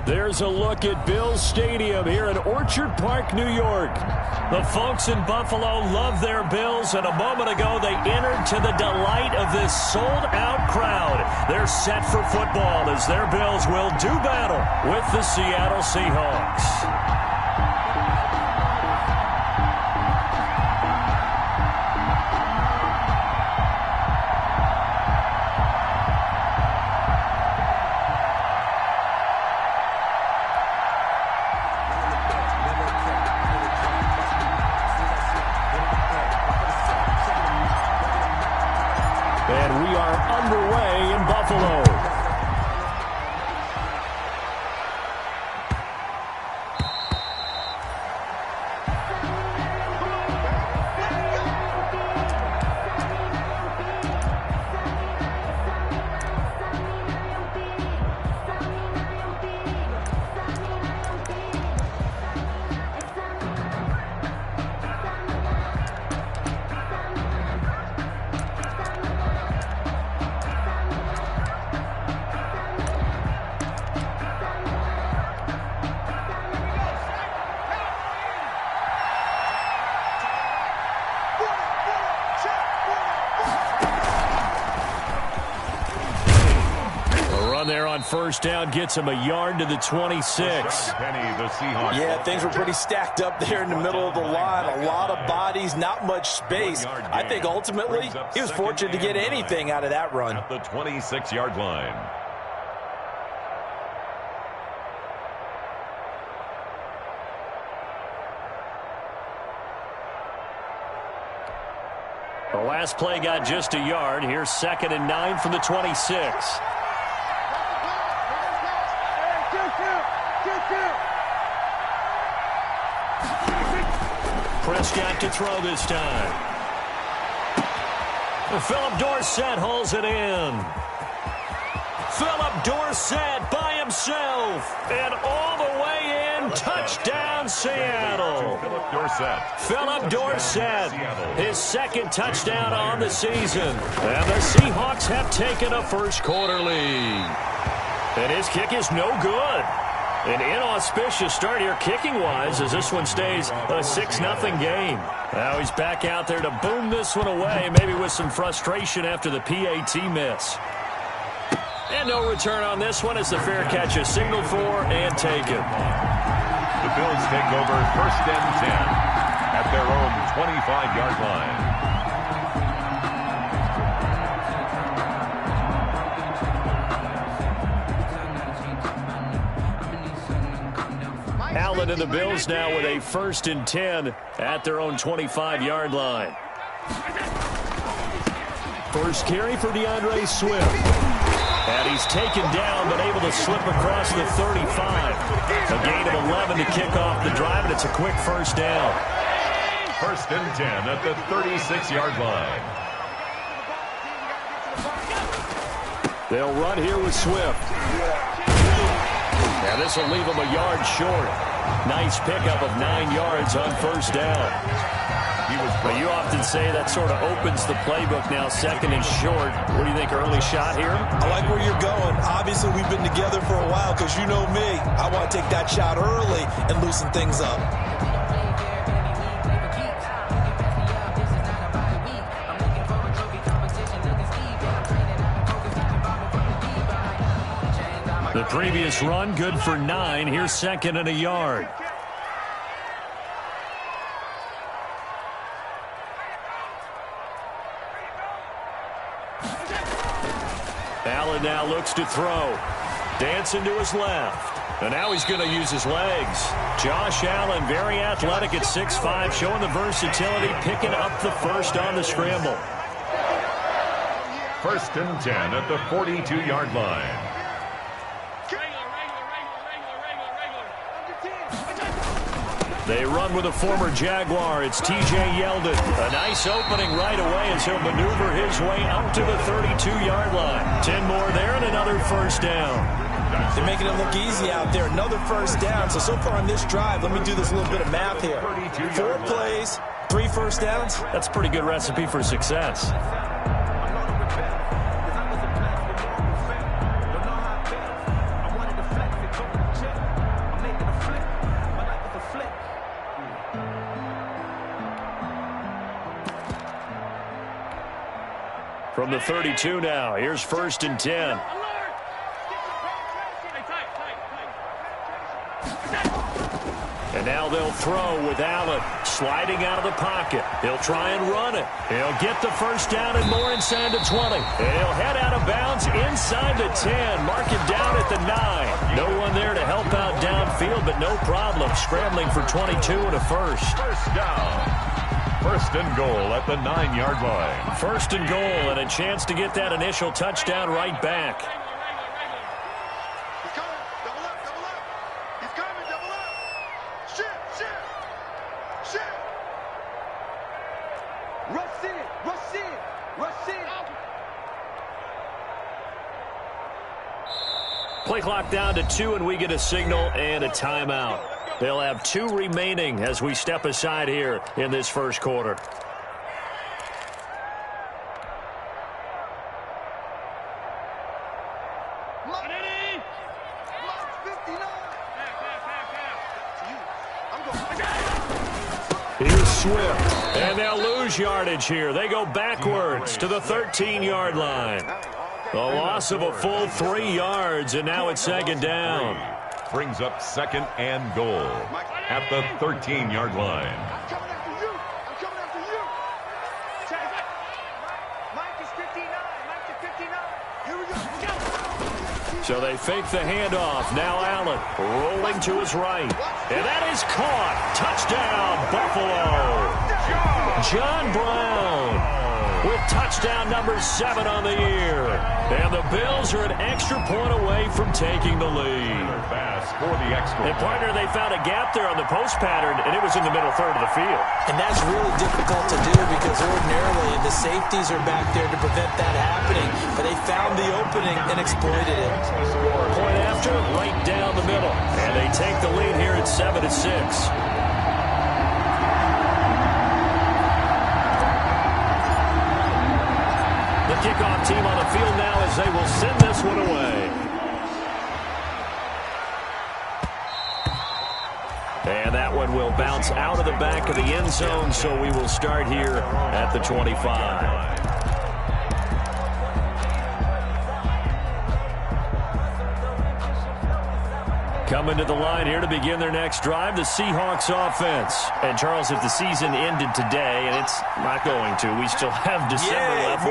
There's a look at Bills Stadium here in Orchard Park, New York. The folks in Buffalo love their Bills, and a moment ago they entered to the delight of this sold-out crowd. They're set for football as their Bills will do battle with the Seattle Seahawks. And we are underway in Buffalo. There on first down gets him a yard to the 26. Yeah, things were pretty stacked up there in the middle of the line. A lot of bodies, not much space. I think ultimately he was fortunate to get anything out of that run. At the 26-yard line. The last play got just a yard. Here's 2nd and 9 from the 26. Prescott to throw this time. Philip Dorsett holds it in. Philip Dorsett by himself. And all the way in. Touchdown, Seattle. Philip Dorsett, his second touchdown on the season. And the Seahawks have taken a first-quarter lead. And his kick is no good. An inauspicious start here kicking-wise as this one stays a 6-0 game. Now he's back out there to boom this one away, maybe with some frustration after the PAT miss. And no return on this one as the fair catch is signaled for and taken. The Bills take over 1st and 10 at their own 25-yard line. Allen and the Bills now with a 1st and 10 at their own 25-yard line. First carry for DeAndre Swift. And he's taken down but able to slip across the 35. A gain of 11 to kick off the drive, and it's a quick first down. 1st and 10 at the 36-yard line. They'll run here with Swift. Now this will leave him a yard short. Nice pickup of 9 yards on first down. But you often say that sort of opens the playbook now, 2nd and short. What do you think, early shot here? I like where you're going. Obviously, we've been together for a while because you know me. I want to take that shot early and loosen things up. The previous run, good for 9. Here's 2nd and a yard. Allen now looks to throw. Dancing to his left. And now he's going to use his legs. Josh Allen, very athletic at 6'5", showing the versatility, picking up the first on the scramble. 1st and 10 at the 42-yard line. They run with a former Jaguar. It's T.J. Yeldon. A nice opening right away as he'll maneuver his way up to the 32-yard line. 10 more there and another first down. They're making it look easy out there. Another first down. So far on this drive, let me do this little bit of math here. 4 plays, 3 first downs. That's a pretty good recipe for success. From the 32 now, here's 1st and 10. And now they'll throw with Allen sliding out of the pocket. He'll try and run it. He'll get the first down and more inside the 20. And he'll head out of bounds inside the 10. Mark him down at the 9. No one there to help out downfield, but no problem. Scrambling for 22 and a first. First down. 1st and goal at the 9-yard line. 1st and goal and a chance to get that initial touchdown right back. Play clock down to 2, and we get a signal and a timeout. They'll have 2 remaining as we step aside here in this first quarter. Here's Swift, and they'll lose yardage here. They go backwards to the 13-yard line. A loss of a full 3 yards, and now it's 2nd down. Brings up 2nd and goal at the 13-yard line. So they fake the handoff. Now Allen rolling to his right. And that is caught. Touchdown, Buffalo. John Brown with touchdown number 7 on the year. And the Bills are an extra point away from taking the lead. For the extra. And partner, they found a gap there on the post pattern, and it was in the middle third of the field. And that's really difficult to do because ordinarily the safeties are back there to prevent that happening. But they found the opening and exploited it. Point after, right down the middle. And they take the lead here at 7-6. The kickoff team on the field now as they will send this one away. And that one will bounce out of the back of the end zone, so we will start here at the 25. Coming to the line here to begin their next drive, the Seahawks offense. And, Charles, if the season ended today, and it's not going to, we still have December left.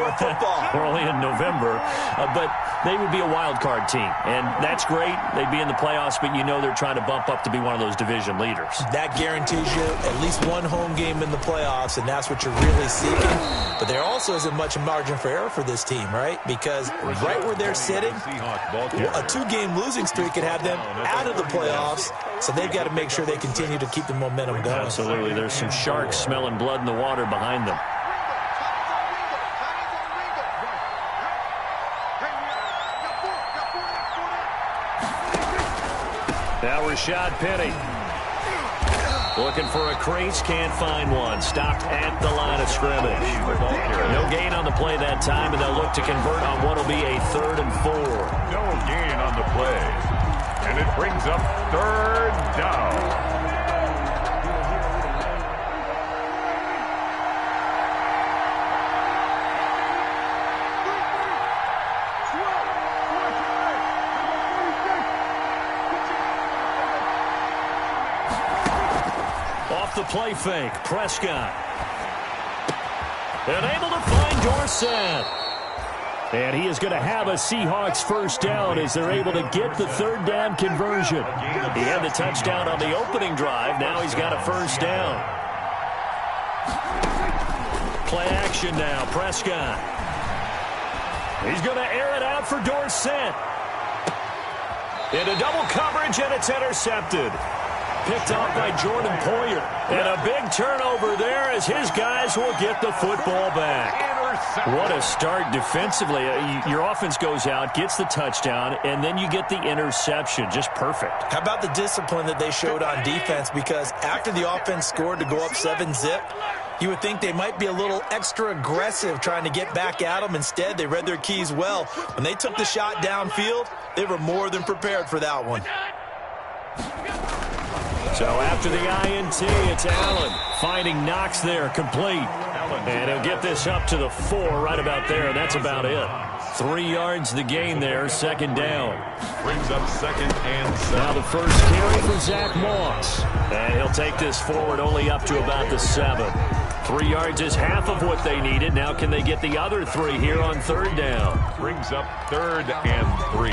We're only in November. But they would be a wild card team. And that's great. They'd be in the playoffs, but you know they're trying to bump up to be one of those division leaders. That guarantees you at least one home game in the playoffs, and that's what you're really seeking. But there also isn't much margin for error for this team, right? Because right where they're sitting, a 2-game losing streak could have them out of the playoffs, so they've got to make sure they continue to keep the momentum going. Absolutely. There's some sharks smelling blood in the water behind them. Now Rashad Penny looking for a crease, can't find one. Stopped at the line of scrimmage. No gain on the play that time, and they'll look to convert on what will be a 3rd and 4. No gain on the play. And it brings up 3rd down. Off the play fake, Prescott. And able to find Dorsett. And he is going to have a Seahawks first down as they're able to get the 3rd down conversion. He had the touchdown on the opening drive. Now he's got a first down. Play action now, Prescott. He's going to air it out for Dorsett. Into double coverage, and it's intercepted. Picked off by Jordan Poyer. And a big turnover there as his guys will get the football back. What a start defensively. Your offense goes out, gets the touchdown, and then you get the interception. Just perfect. How about the discipline that they showed on defense? Because after the offense scored to go up 7-zip, you would think they might be a little extra aggressive trying to get back at them. Instead, they read their keys well. When they took the shot downfield, they were more than prepared for that one. So after the INT, it's Allen finding Knox there, complete. And he'll get this up to the 4 right about there, and that's about it. 3 yards the gain there, second down. Brings up 2nd and 7. Now the first carry for Zach Moss. And he'll take this forward only up to about the 7. 3 yards is half of what they needed. Now can they get the other 3 here on third down? Brings up 3rd and 3.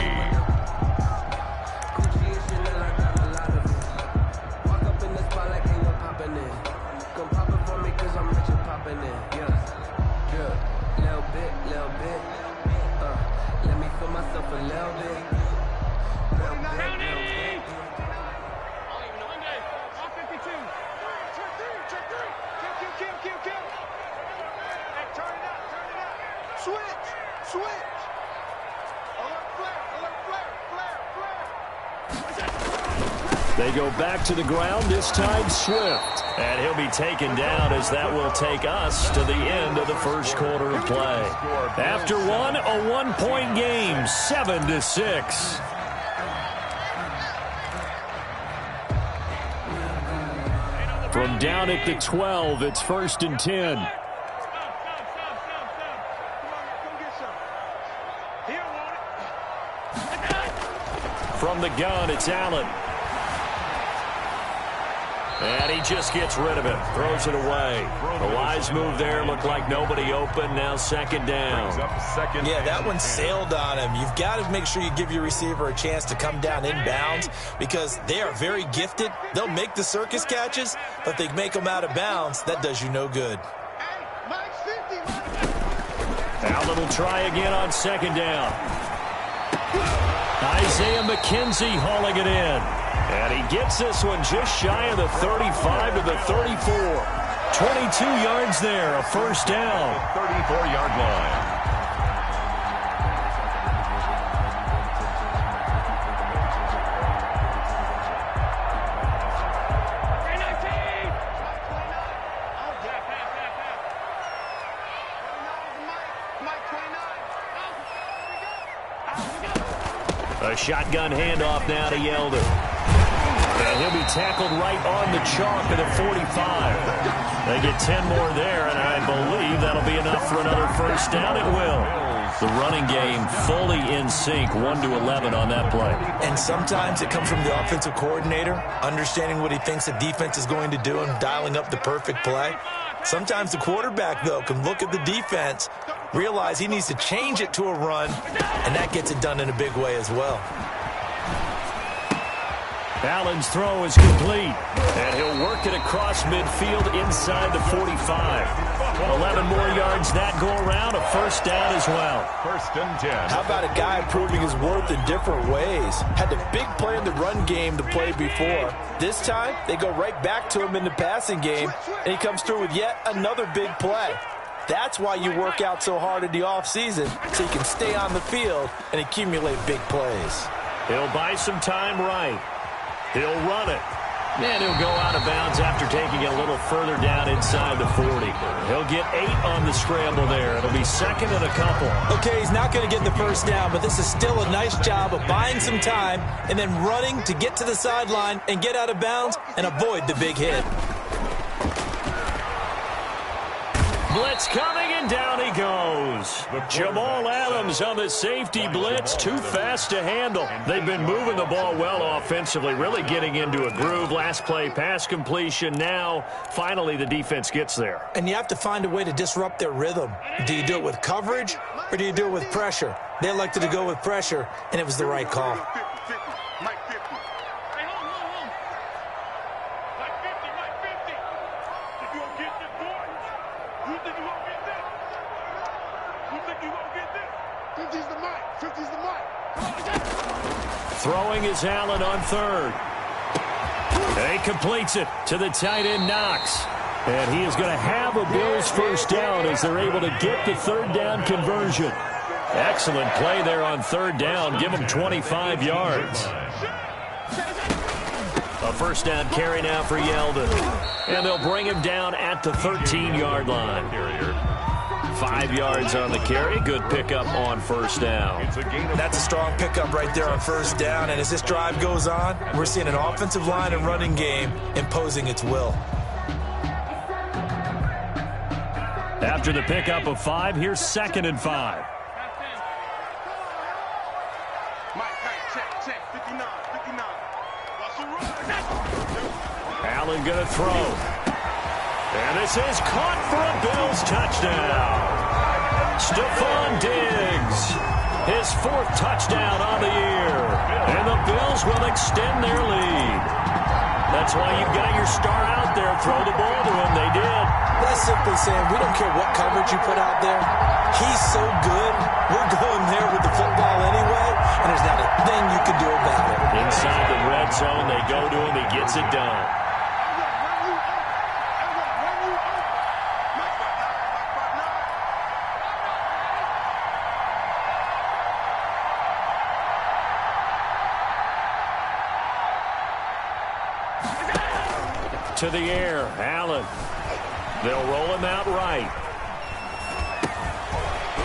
They go back to the ground, this time Swift. And he'll be taken down as that will take us to the end of the first quarter of play. After one, a one-point game, 7-6. From down at the 12, it's 1st and 10. From the gun, it's Allen. And he just gets rid of it, throws it away. The wise move there, looked like nobody open, now second down. Yeah, that one sailed on him. You've got to make sure you give your receiver a chance to come down inbounds because they are very gifted. They'll make the circus catches, but if they make them out of bounds, that does you no good. Allen will try again on second down. Isaiah McKenzie hauling it in. And he gets this one just shy of the 35 to the 34. 22 yards there, a first down. 34-yard line. A shotgun handoff now to Yeldon. And he'll be tackled right on the chalk at the 45. They get 10 more there, and I believe that'll be enough for another first down. It will. The running game fully in sync, 1-11 on that play. And sometimes it comes from the offensive coordinator, understanding what he thinks the defense is going to do and dialing up the perfect play. Sometimes the quarterback, though, can look at the defense, realize he needs to change it to a run, and that gets it done in a big way as well. Allen's throw is complete, and he'll work it across midfield inside the 45. 11 more yards that go around, a first down as well. 1st and 10. How about a guy proving his worth in different ways? Had the big play in the run game to play before. This time, they go right back to him in the passing game, and he comes through with yet another big play. That's why you work out so hard in the offseason, so you can stay on the field and accumulate big plays. He'll buy some time right. He'll run it. And he'll go out of bounds after taking it a little further down inside the 40. He'll get 8 on the scramble there. It'll be second and a couple. Okay, he's not going to get the first down, but this is still a nice job of buying some time and then running to get to the sideline and get out of bounds and avoid the big hit. Blitz coming, and down he goes. Jamal Adams on the safety blitz, too fast to handle. They've been moving the ball well offensively, really getting into a groove. Last play, pass completion. Now, finally, the defense gets there. And you have to find a way to disrupt their rhythm. Do you do it with coverage, or do you do it with pressure? They elected to go with pressure, and it was the right call. Throwing is Allen on third. And he completes it to the tight end, Knox. And he is going to have a Bills first down as they're able to get the third down conversion. Excellent play there on third down. Give him 25 yards. A first down carry now for Yeldon. And they'll bring him down at the 13-yard line. 5 yards on the carry. Good pickup on first down. That's a strong pickup right there on first down. And as this drive goes on, we're seeing an offensive line and running game imposing its will. After the pickup of 5, here's 2nd and 5. Allen going to throw. And this is caught for a Bills touchdown. Stephon Diggs, his 4th touchdown on the year. And the Bills will extend their lead. That's why you've got your star out there. Throw the ball to him. They did. That's simply saying we don't care what coverage you put out there. He's so good. We're going there with the football anyway, and there's not a thing you can do about it. Inside the red zone, they go to him. He gets it done. To the air, Allen. They'll roll him out right.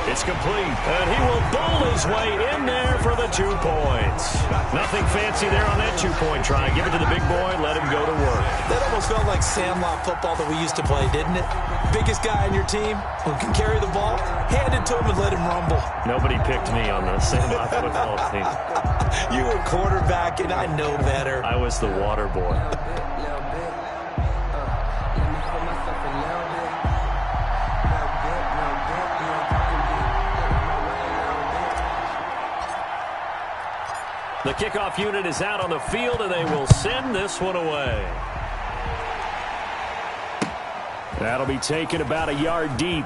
It's complete, and he will bowl his way in there for the 2 points. Nothing fancy there on that 2-point try. Give it to the big boy, let him go to work. That almost felt like Sandlot football that we used to play, didn't it? Biggest guy on your team who can carry the ball, hand it to him and let him rumble. Nobody picked me on the Sandlot football team. You were quarterback, and I know better. I was the water boy. The kickoff unit is out on the field, and they will send this one away. That'll be taken about a yard deep.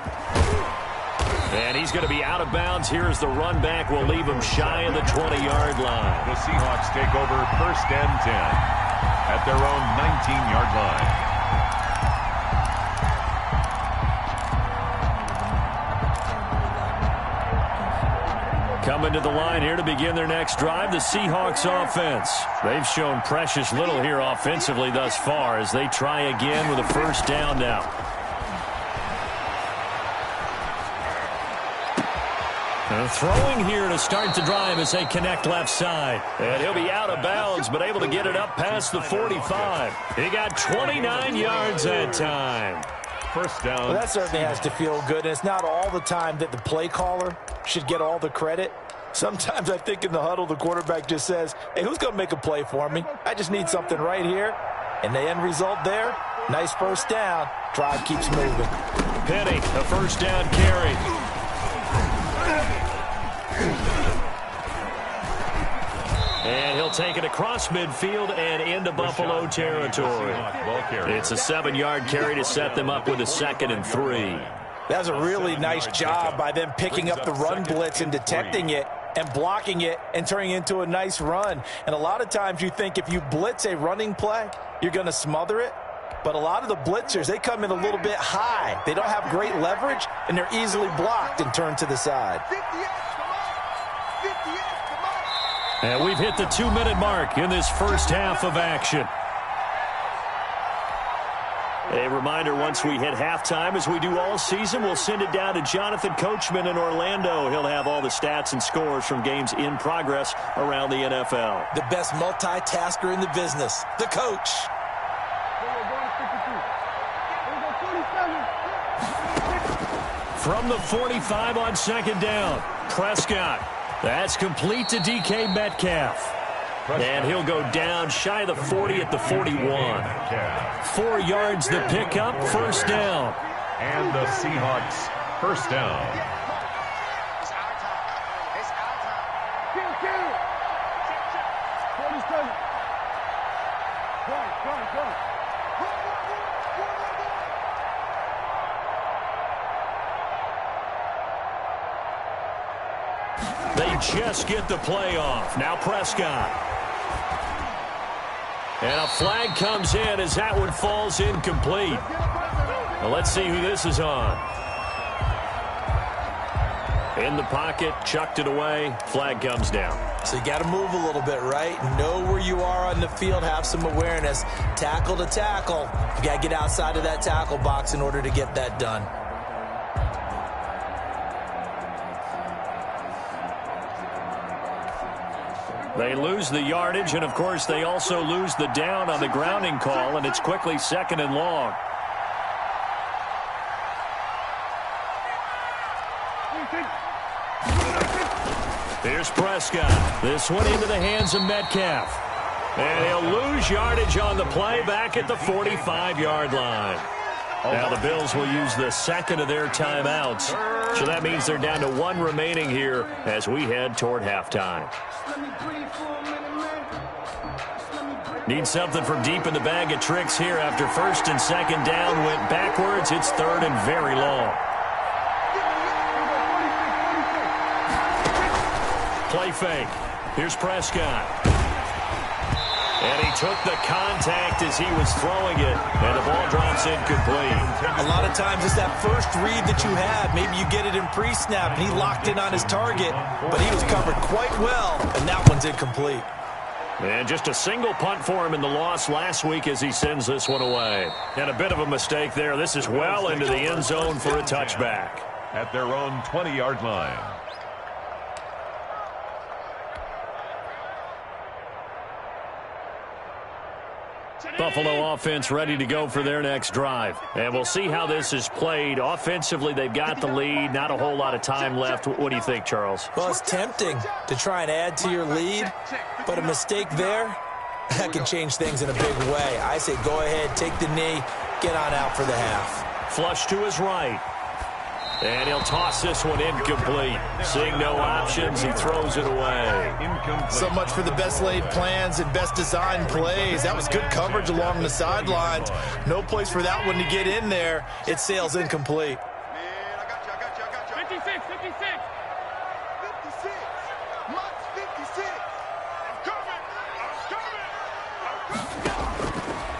And he's going to be out of bounds. Here's the run back. We'll leave him shy of the 20-yard line. The Seahawks take over 1st and 10 at their own 19-yard line. Coming to the line here to begin their next drive, the Seahawks offense. They've shown precious little here offensively thus far as they try again with a 1st down now. And throwing here to start the drive as they connect left side. And he'll be out of bounds, but able to get it up past the 45. He got 29 yards that time. 1st down. Well, that certainly has to feel good. And it's not all the time that the play caller should get all the credit. Sometimes I think in the huddle, the quarterback just says, hey, who's going to make a play for me? I just need something right here. And the end result there, nice 1st down. Drive keeps moving. Penny, a 1st down carry. And he'll take it across midfield and into Buffalo territory. It's a 7-yard carry to set them up with a 2nd and 3. That was a really nice job by them picking up the run blitz and detecting it and blocking it and turning it into a nice run. And a lot of times you think if you blitz a running play, you're going to smother it. But a lot of the blitzers, they come in a little bit high. They don't have great leverage, and they're easily blocked and turned to the side. And we've hit the 2-minute mark in this 1st half of action. A reminder, once we hit halftime, as we do all season, we'll send it down to Jonathan Coachman in Orlando. He'll have all the stats and scores from games in progress around the NFL. The best multitasker in the business, the coach. From the 45 on 2nd down, Prescott. That's complete to DK Metcalf. And he'll go down shy of the 40 at the 41. 4 yards the pickup, 1st down. And the Seahawks 1st down. It's our time. It's our time. Go. They just get the play off. Now Prescott. And a flag comes in as that one falls incomplete. Well, let's see who this is on. In the pocket, chucked it away, flag comes down. So you got to move a little bit, right? Know where you are on the field, have some awareness. Tackle to tackle. You got to get outside of that tackle box in order to get that done. They lose the yardage, and of course they also lose the down on the grounding call, and it's quickly 2nd and long. Here's Prescott. This one into the hands of Metcalf. And he'll lose yardage on the play back at the 45-yard line. Now the Bills will use the second of their timeouts. So that means they're down to one remaining here as we head toward halftime. Need something from deep in the bag of tricks here after first and second down went backwards. It's third and very long. Play fake. Here's Prescott. And he took the contact as he was throwing it, and the ball drops incomplete. A lot of times it's that first read that you have. Maybe you get it in pre-snap, and he locked in on his target, but he was covered quite well, and that one's incomplete. And just a single punt for him in the loss last week as he sends this one away. And a bit of a mistake there. This is well into the end zone for a touchback. At their own 20-yard line. Buffalo offense ready to go for their next drive. And we'll see how this is played. Offensively, they've got the lead. Not a whole lot of time left. What do you think, Charles? Well, it's tempting to try and add to your lead, but a mistake there, that can change things in a big way. I say go ahead, take the knee, get on out for the half. Flush to his right. And he'll toss this one incomplete. Seeing no options, he throws it away. Incomplete. So much for the best laid plans and best designed plays. That was good coverage along the sidelines. No place for that one to get in there. It sails incomplete. Man, I got you. 56. 56. Much 56. I'm coming.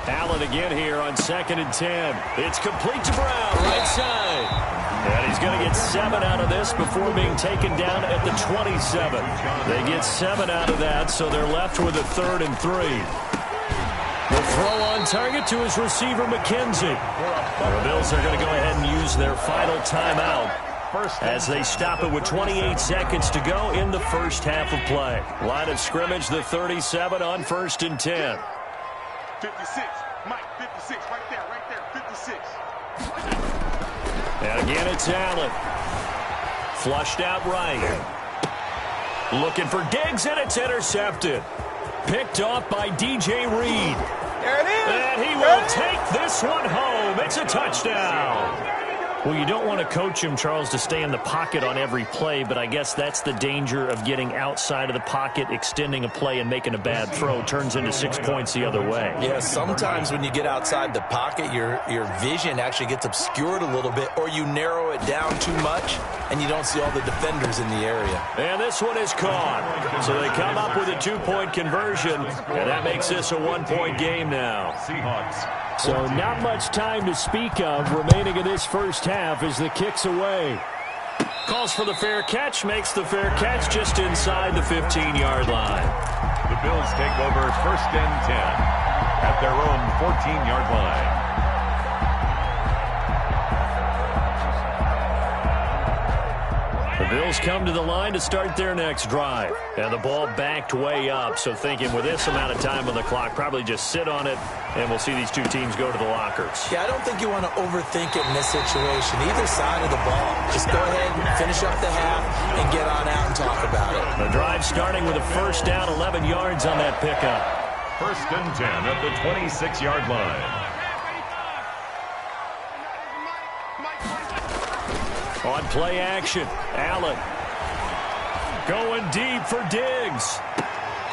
Allen again here on 2nd and 10. It's complete to Brown, right side. And he's going to get 7 out of this before being taken down at the 27. They get 7 out of that, so they're left with a 3rd and 3. The throw on target to his receiver, McKenzie. The Bills are going to go ahead and use their final timeout as they stop it with 28 seconds to go in the first half of play. Line of scrimmage, the 37 on 1st and 10. 56. Mike, 56. Right there. 56. And again, it's Allen. Flushed out right. Looking for Diggs, and it's intercepted. Picked off by DJ Reed. There it is. And he will take this one home. It's a touchdown. Well, you don't want to coach him, Charles, to stay in the pocket on every play, but I guess that's the danger of getting outside of the pocket, extending a play, and making a bad throw. Turns into 6 points the other way. Yeah, sometimes when you get outside the pocket, your vision actually gets obscured a little bit, or you narrow it down too much, and you don't see all the defenders in the area. And this one is caught. So they come up with a 2-point conversion, and that makes this a 1-point game now. Seahawks. So not much time to speak of remaining in this first half as the kick's away. Calls for the fair catch, makes the fair catch just inside the 15-yard line. The Bills take over 1st and 10 at their own 14-yard line. The Bills come to the line to start their next drive. And the ball backed way up, so thinking with this amount of time on the clock, probably just sit on it, and we'll see these two teams go to the lockers. Yeah, I don't think you want to overthink it in this situation, either side of the ball. Just go ahead and finish up the half and get on out and talk about it. The drive starting with a first down, 11 yards on that pickup. 1st and 10 at the 26-yard line. On play action, Allen going deep for Diggs.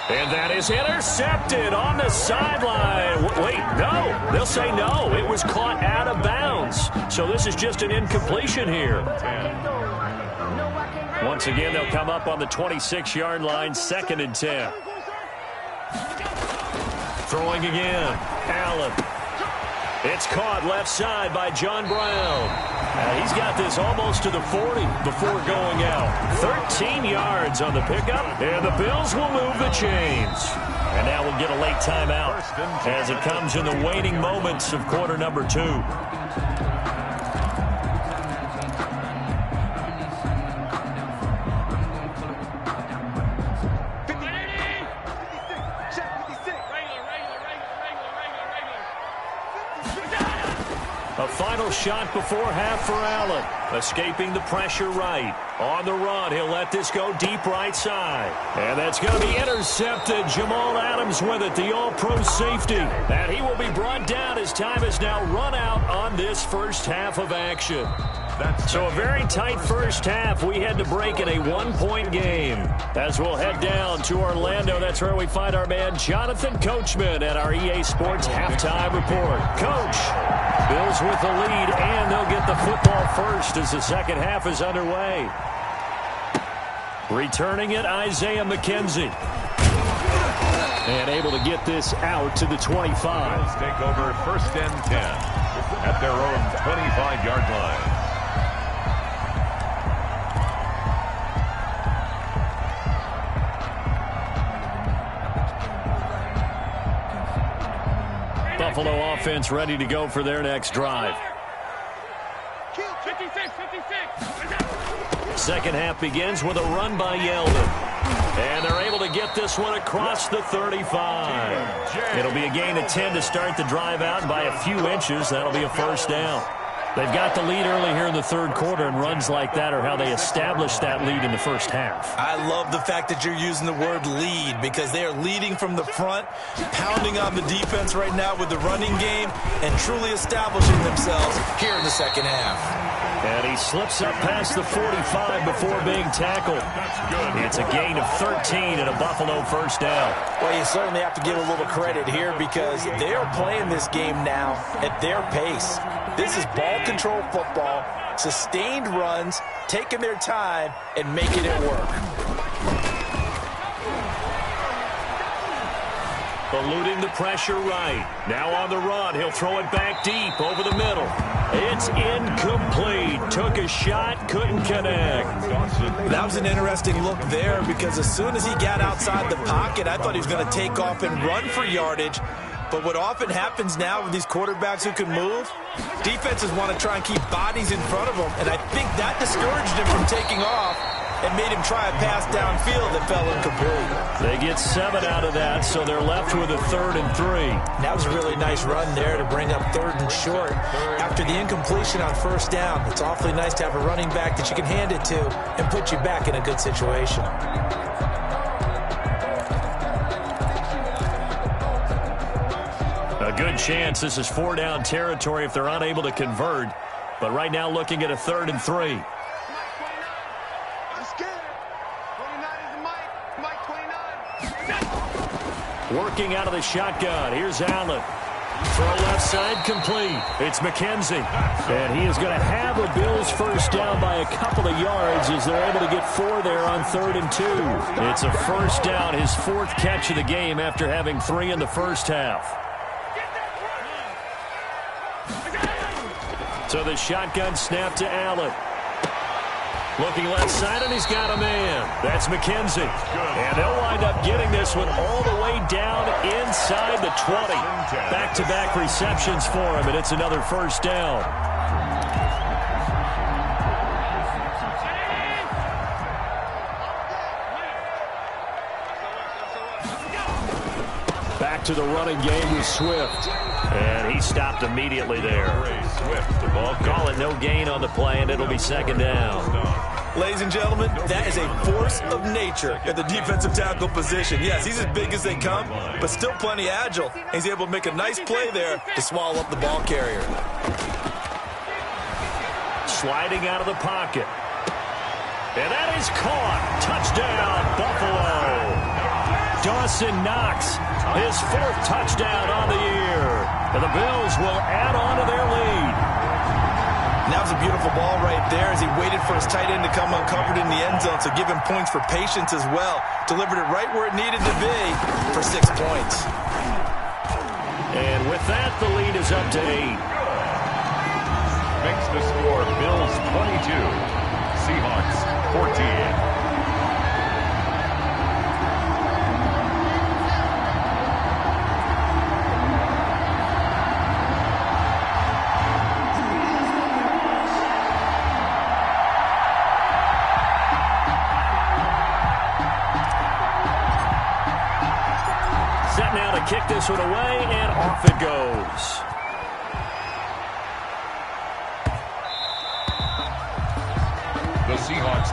And that is intercepted on the sideline. Wait, no. They'll say no. It was caught out of bounds. So this is just an incompletion here. Once again, they'll come up on the 26-yard line, 2nd and 10. Throwing again, Allen. It's caught left side by John Brown. He's got this almost to the 40 before going out. 13 yards on the pickup, and the Bills will move the chains. And now we'll get a late timeout as it comes in the waning moments of quarter number 2. A final shot before half for Allen. Escaping the pressure right. On the run, he'll let this go deep right side. And that's going to be intercepted. Jamal Adams with it, the all-pro safety. And he will be brought down as time is now run out on this first half of action. So a very tight first half. We had to break in a one-point game. As we'll head down to Orlando, that's where we find our man Jonathan Coachman at our EA Sports Halftime Report. Coach, Bills with the lead, and they'll get the football first as the second half is underway. Returning it, Isaiah McKenzie. And able to get this out to the 25. Bills take over first and 10 at their own 25-yard line. Buffalo offense ready to go for their next drive. 56. Second half begins with a run by Yeldon. And they're able to get this one across the 35. It'll be a gain of 10 to start the drive out by a few inches. That'll be a first down. They've got the lead early here in the third quarter, and runs like that are how they establish that lead in the first half. I love the fact that you're using the word lead because they are leading from the front, pounding on the defense right now with the running game, and truly establishing themselves here in the second half. And he slips up past the 45 before being tackled. It's a gain of 13 and a Buffalo first down. Well, you certainly have to give a little credit here because they are playing this game now at their pace. This is ball control football, sustained runs, taking their time, and making it work. Eluding the pressure right. Now on the run. He'll throw it back deep over the middle. It's incomplete. Took a shot, couldn't connect. That was an interesting look there because as soon as he got outside the pocket, I thought he was going to take off and run for yardage. But what often happens now with these quarterbacks who can move, defenses want to try and keep bodies in front of them, and I think that discouraged him from taking off and made him try a pass downfield that fell incomplete. They get 7 out of that, so they're left with a 3rd and 3. That was a really nice run there to bring up 3rd and short. After the incompletion on first down, it's awfully nice to have a running back that you can hand it to and put you back in a good situation. A good chance this is 4-down territory if they're unable to convert. But right now looking at a 3rd and 3. I'm scared. 29 is the Mike 29. Working out of the shotgun. Here's Allen. Throw left side complete. It's McKenzie. And he is going to have a Bills first down by a couple of yards as they're able to get 4 there on 3rd and 2. It's a first down, his 4th catch of the game after having 3 in the first half. So the shotgun snap to Allen. Looking left side, and he's got a man. That's McKenzie. And they'll wind up getting this one all the way down inside the 20. Back-to-back receptions for him, and it's another first down. Back to the running game with Swift. And he stopped immediately there. Swift, the ball, call it no gain on the play, and it'll be 2nd down. Ladies and gentlemen, that is a force of nature at the defensive tackle position. Yes, he's as big as they come, but still plenty agile. He's able to make a nice play there to swallow up the ball carrier. Sliding out of the pocket. And that is caught. Touchdown, Buffalo. Dawson Knox, his 4th touchdown on the year. And the Bills will add on to their lead. And that was a beautiful ball right there as he waited for his tight end to come uncovered in the end zone, so give him points for patience as well. Delivered it right where it needed to be for 6 points. And with that, the lead is up to 8. Makes the score Bills 22, Seahawks 14. Kick this one away, and off it goes.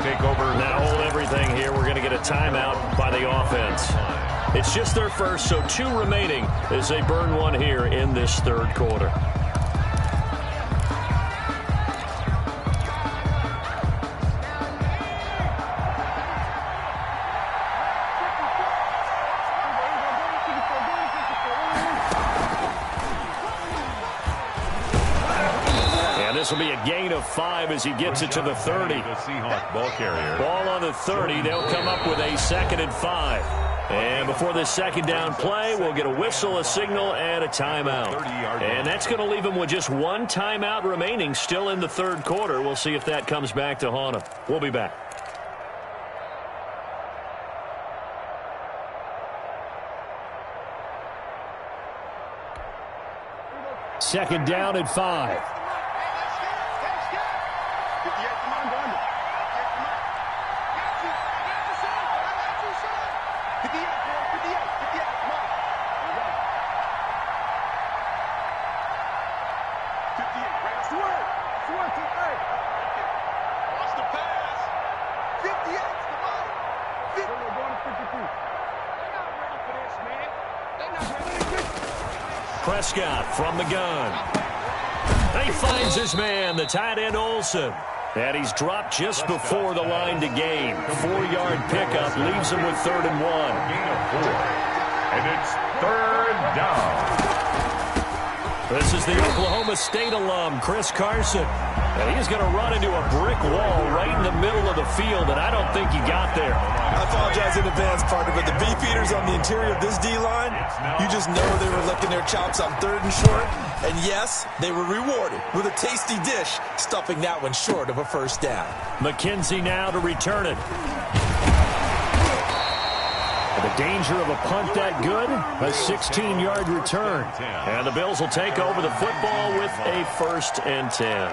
take over. Now hold everything here. We're going to get a timeout by the offense. It's just their first, so 2 remaining as they burn one here in this third quarter. This will be a gain of 5 as he gets it to the 30. The Seahawk ball carrier. Ball on the 30. They'll come up with a 2nd and 5. And before this second down play, we'll get a whistle, a signal, and a timeout. And that's going to leave him with just 1 timeout remaining still in the third quarter. We'll see if that comes back to haunt him. We'll be back. Second down and 5. Prescott from the gun. He finds his man, the tight end Olsen. And he's dropped just before the line to gain. 4-yard pickup leaves him with 3rd and 1. Gain of 4. And it's 3rd down. This is the Oklahoma State alum, Chris Carson. And he's going to run into a brick wall right in the middle of the field, and I don't think he got there. I apologize in advance, partner, but the beef eaters on the interior of this D-line, you just know they were licking their chops on 3rd and short. And yes, they were rewarded with a tasty dish, stuffing that one short of a 1st down. McKenzie now to return it. The danger of a punt that good, a 16-yard return. And the Bills will take over the football with a 1st and 10.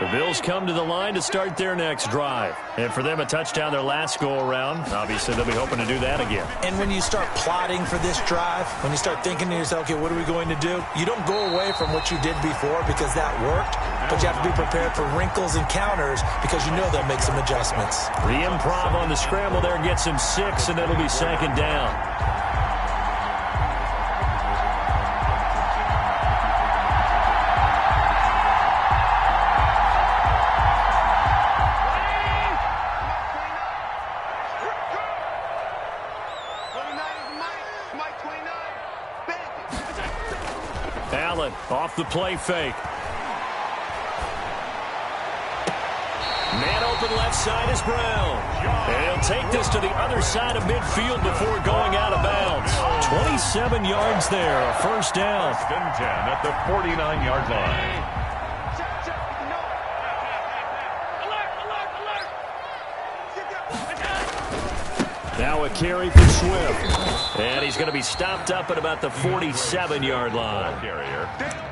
The Bills come to the line to start their next drive. And for them, a touchdown their last go-around. Obviously, they'll be hoping to do that again. And when you start plotting for this drive, when you start thinking to yourself, okay, what are we going to do? You don't go away from what you did before because that worked, but you have to be prepared for wrinkles and counters because you know they'll make some adjustments. The improv on the scramble there gets him 6, and it'll be 2nd down. Allen off the play fake. Man open left side is Brown. And he'll take this to the other side of midfield before going out of bounds. 27 yards there, a 1st down. 1st and 10 at the 49-yard line. Now a carry for Swift. And he's going to be stopped up at about the 47-yard line.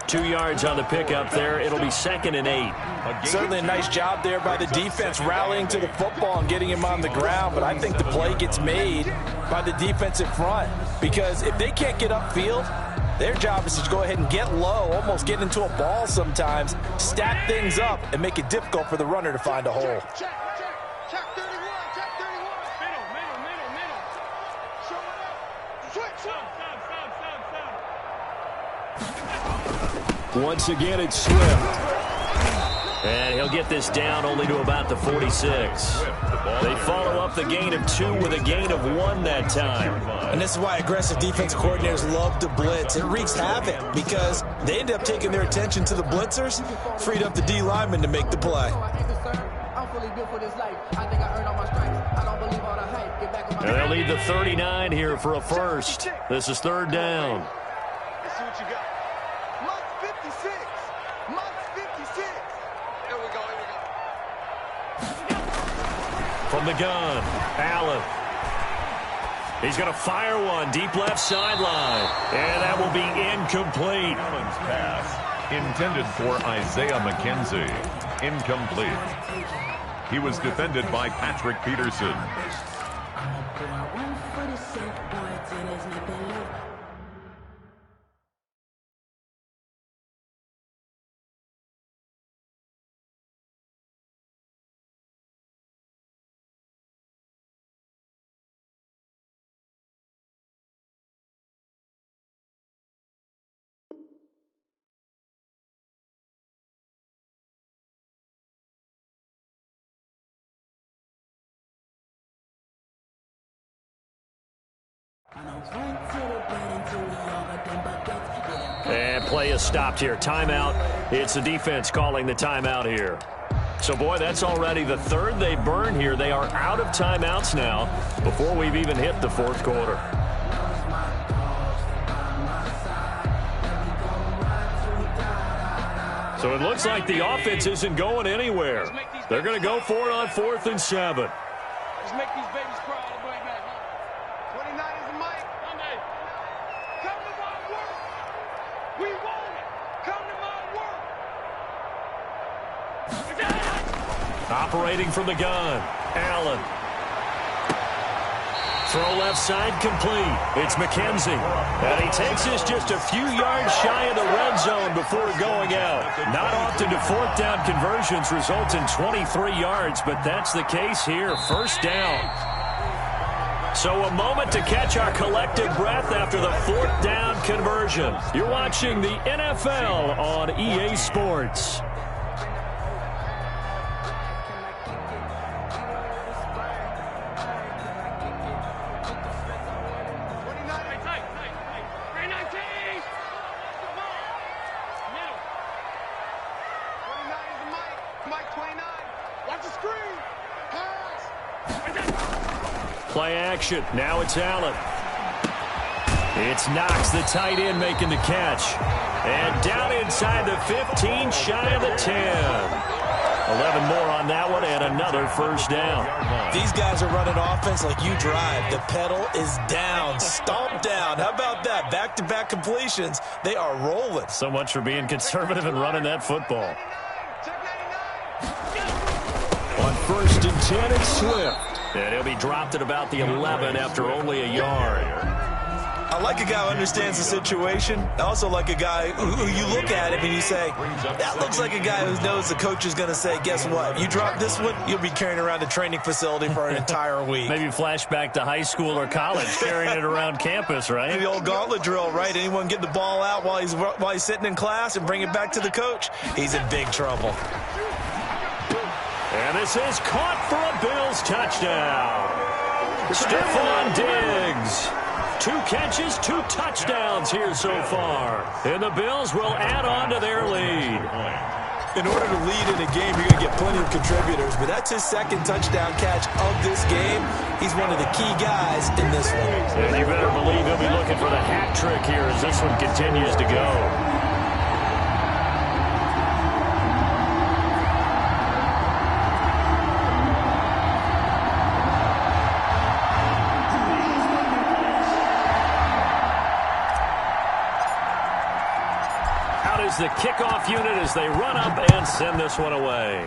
2 yards on the pickup there. It'll be 2nd and 8. Certainly a nice job there by the defense rallying to the football and getting him on the ground. But I think the play gets made by the defensive front. Because if they can't get upfield, their job is to go ahead and get low, almost get into a ball sometimes, stack things up, and make it difficult for the runner to find a hole. Once again, it's Swift. And he'll get this down only to about the 46. They follow up the gain of 2 with a gain of 1 that time. And this is why aggressive defense coordinators love to blitz. It wreaks havoc because they end up taking their attention to the blitzers, freed up the D lineman to make the play. And they'll need the 39 here for a 1st. This is 3rd down. Let's see what you got. Must 56. Must 56. Here we go. From the gun, Allen. He's going to fire one deep left sideline. And that will be incomplete. Allen's pass intended for Isaiah McKenzie. Incomplete. He was defended by Patrick Peterson. And play is stopped here. Timeout. It's the defense calling the timeout here. So, boy, that's already the third they burn here. They are out of timeouts now before we've even hit the fourth quarter. So it looks like the offense isn't going anywhere. They're going to go for it on 4th and 7. Let's make these babies cry all the way back. 29 is the mic. Monday. Come to my work. We want it. Come to my work. Operating from the gun. Allen. Throw left side complete. It's McKenzie. And he takes this just a few yards shy of the red zone before going out. Not often do 4th down conversions result in 23 yards, but that's the case here. First down. So a moment to catch our collective breath after the 4th down conversion. You're watching the NFL on EA Sports. Play action. Now it's Allen. It's Knox, the tight end, making the catch. And down inside the 15, shy of the 10. 11 more on that one, and another first down. These guys are running offense like you drive. The pedal is down, stomped down. How about that? Back-to-back completions. They are rolling. So much for being conservative and running that football. On 1st and 10, it's Swift. And he'll be dropped at about the 11 after only a yard. I like a guy who understands the situation. I also like a guy who you look at him and you say, that looks like a guy who knows the coach is going to say, guess what? You drop this one, you'll be carrying around a training facility for an entire week. Maybe flashback to high school or college, carrying it around campus, right? The old gauntlet drill, right? Anyone get the ball out while he's sitting in class and bring it back to the coach? He's in big trouble. And this is caught for a Bills touchdown. Stephon Diggs. 2 catches, 2 touchdowns here so far. And the Bills will add on to their lead. In order to lead in a game, you're going to get plenty of contributors, but that's his 2nd touchdown catch of this game. He's one of the key guys in this one. And you better believe he'll be looking for the hat trick here as this one continues to go. The kickoff unit as they run up and send this one away.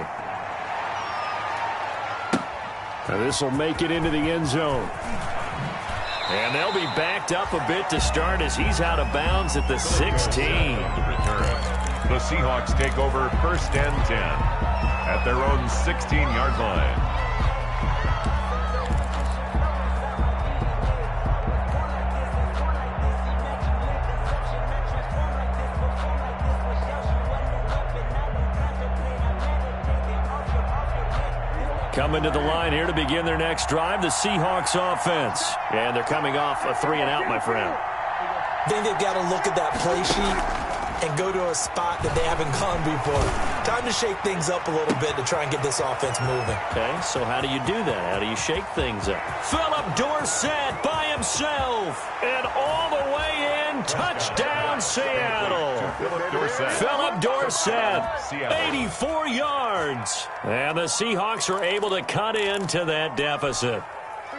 Now this will make it into the end zone. And they'll be backed up a bit to start as he's out of bounds at the 16. The Seahawks take over 1st and 10 at their own 16-yard line. Coming to the line here to begin their next drive, the Seahawks offense. And they're coming off a 3-and-out, my friend. I think they've got to look at that play sheet and go to a spot that they haven't gone before. Time to shake things up a little bit to try and get this offense moving. Okay, so how do you do that? How do you shake things up? Philip Dorsett by himself. And all the way in, touchdown Seattle. Philip Dorsett, 84 yards. And the Seahawks are able to cut into that deficit.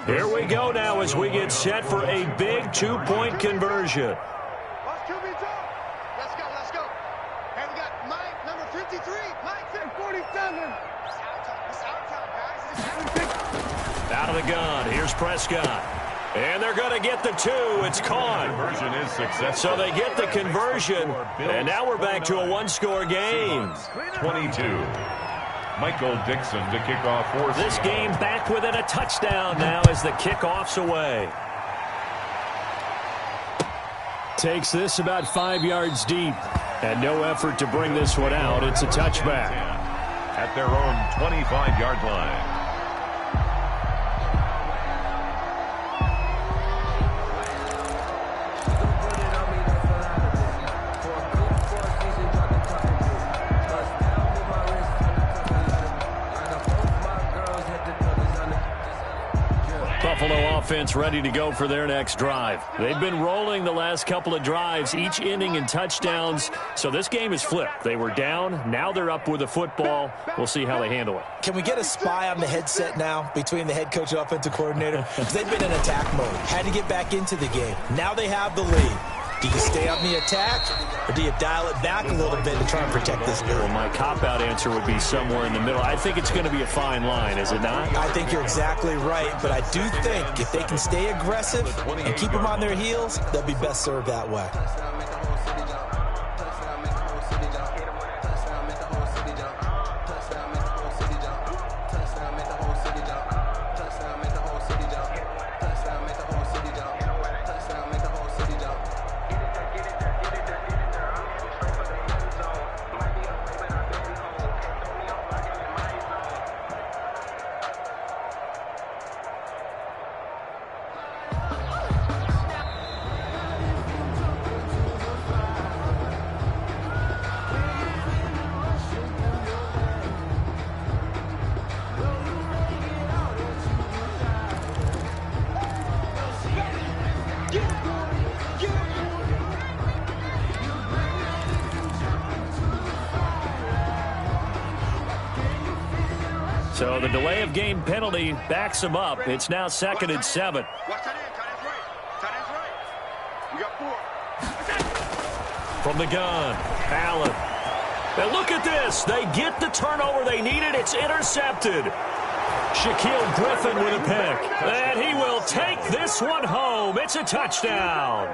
Here we go now as we get set for a big 2-point conversion. Let's go. Hey, we got Mike, number 53. Mike, 47. It's our time, guys. Out of the gun. Here's Prescott. And they're going to get the 2. It's caught. Conversion is successful. So they get the conversion. And now we're back to a 1-score game. 22. Michael Dixon to kick off for this game back within a touchdown now as the kickoff's away. Takes this about 5 yards deep. And no effort to bring this one out. It's a touchback. At their own 25-yard line. offense ready to go for their next drive. They've been rolling the last couple of drives, each inning in touchdowns. So this game is flipped. They were down. Now they're up with the football. We'll see how they handle it. Can we get a spy on the headset now between the head coach and offensive coordinator? Because they've been in attack mode. Had to get back into the game. Now they have the lead. Do you stay on the attack, or do you dial it back a little bit to try and protect this lead? Well, my cop-out answer would be somewhere in the middle. I think it's going to be a fine line, is it not? I think you're exactly right, but I do think if they can stay aggressive and keep them on their heels, they'll be best served that way. So the delay of game penalty backs him up. It's now 2nd and 7. Watch that in. Tight end's right. We got 4. From the gun, Allen. And look at this. They get the turnover they needed. It's intercepted. Shaquille Griffin with a pick. And he will take this one home. It's a touchdown.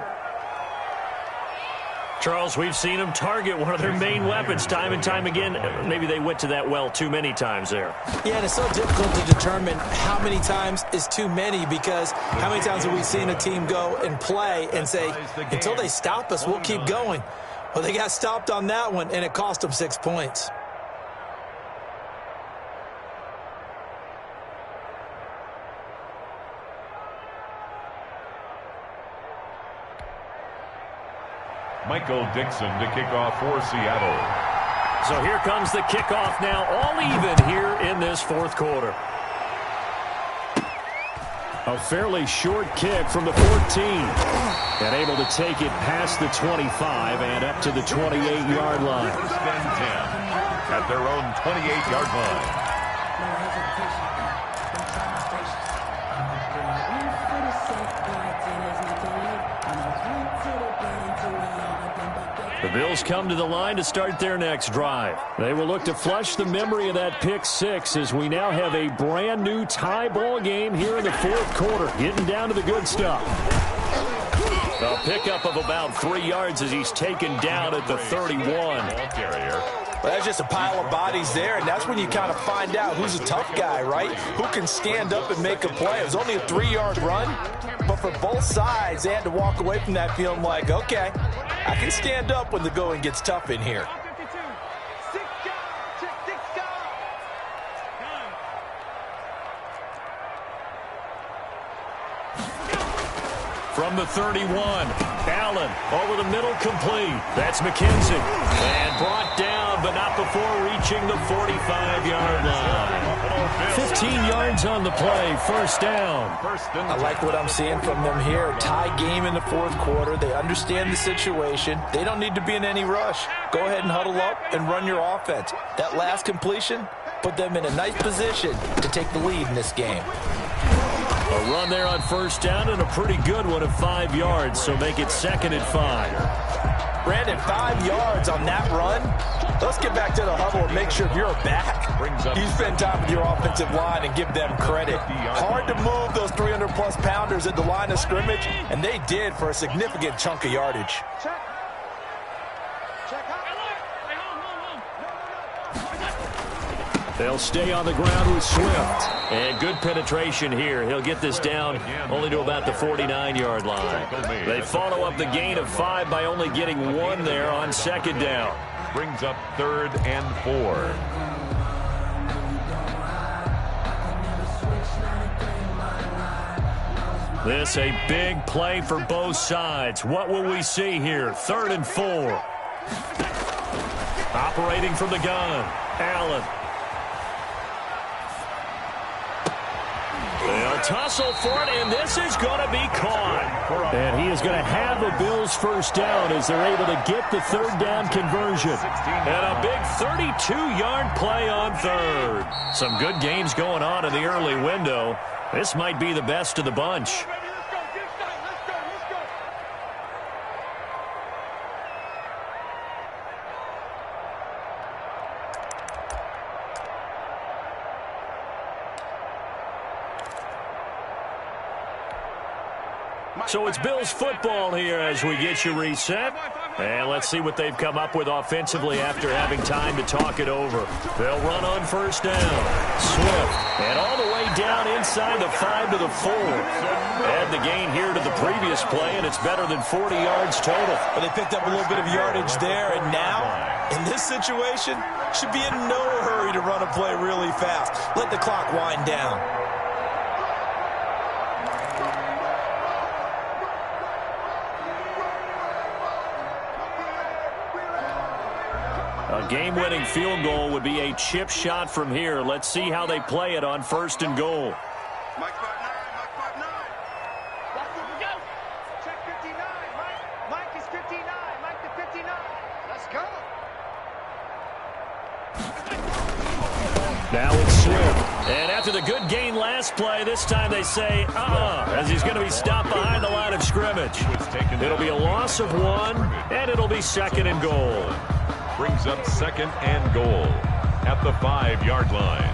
Charles, we've seen them target one of their main weapons time and time again. Maybe they went to that well too many times there. Yeah, and it's so difficult to determine how many times is too many, because how many times have we seen a team go and play and say, until they stop us, we'll keep going. Well, they got stopped on that one, and it cost them 6 points. Michael Dixon to kick off for Seattle. So here comes the kickoff now, all even here in this 4th quarter. A fairly short kick from the 14. And able to take it past the 25 and up to the 28-yard line. 1st and 10 at their own 28-yard line. The Bills come to the line to start their next drive. They will look to flush the memory of that pick 6 as we now have a brand new tie ball game here in the 4th quarter, getting down to the good stuff. A pickup of about 3 yards as he's taken down at the 31. Well, that's just a pile of bodies there, and that's when you kind of find out who's a tough guy, right? Who can stand up and make a play. It was only a 3-yard run, but for both sides, they had to walk away from that feeling like, okay, I can stand up when the going gets tough in here. From the 31, Allen over the middle, complete. That's McKenzie. And brought down, but not before reaching the 45-yard line. 15 yards on the play, 1st down. I like what I'm seeing from them here. A tie game in the 4th quarter. They understand the situation. They don't need to be in any rush. Go ahead and huddle up and run your offense. That last completion put them in a nice position to take the lead in this game. A run there on 1st down and a pretty good one of 5 yards, so make it 2nd and 5. Brandon, 5 yards on that run. Let's get back to the huddle and make sure if you're back, you spend time with your offensive line and give them credit. Hard to move those 300-plus pounders at the line of scrimmage, and they did for a significant chunk of yardage. They'll stay on the ground with Swift. And good penetration here. He'll get this down only to about the 49-yard line. They follow up the gain of 5 by only getting 1 there on 2nd down. Brings up 3rd and 4. This a big play for both sides. What will we see here? 3rd and 4. Operating from the gun, Allen. They'll tussle for it, and this is going to be caught. And he is going to have the Bills first down as they're able to get the third down conversion. And a big 32-yard play on third. Some good games going on in the early window. This might be the best of the bunch. So it's Bills football here as we get you reset. And let's see what they've come up with offensively after having time to talk it over. They'll run on first down. Swift. And all the way down inside the 5 to the 4. Add the gain here to the previous play, and it's better than 40 yards total. But they picked up a little bit of yardage there, and now, in this situation, should be in no hurry to run a play really fast. Let the clock wind down. A game-winning field goal would be a chip shot from here. Let's see how they play it on first and goal. Mike 5'9", Mike 5'9". Let's go. Check 59, Mike. Mike is 59. Mike to 59. Let's go. Now it's Swift. And after the good gain last play, this time they say, as he's going to be stopped behind the line of scrimmage. It'll be a loss of 1, and it'll be second and goal. Brings up second and goal at the 5-yard line.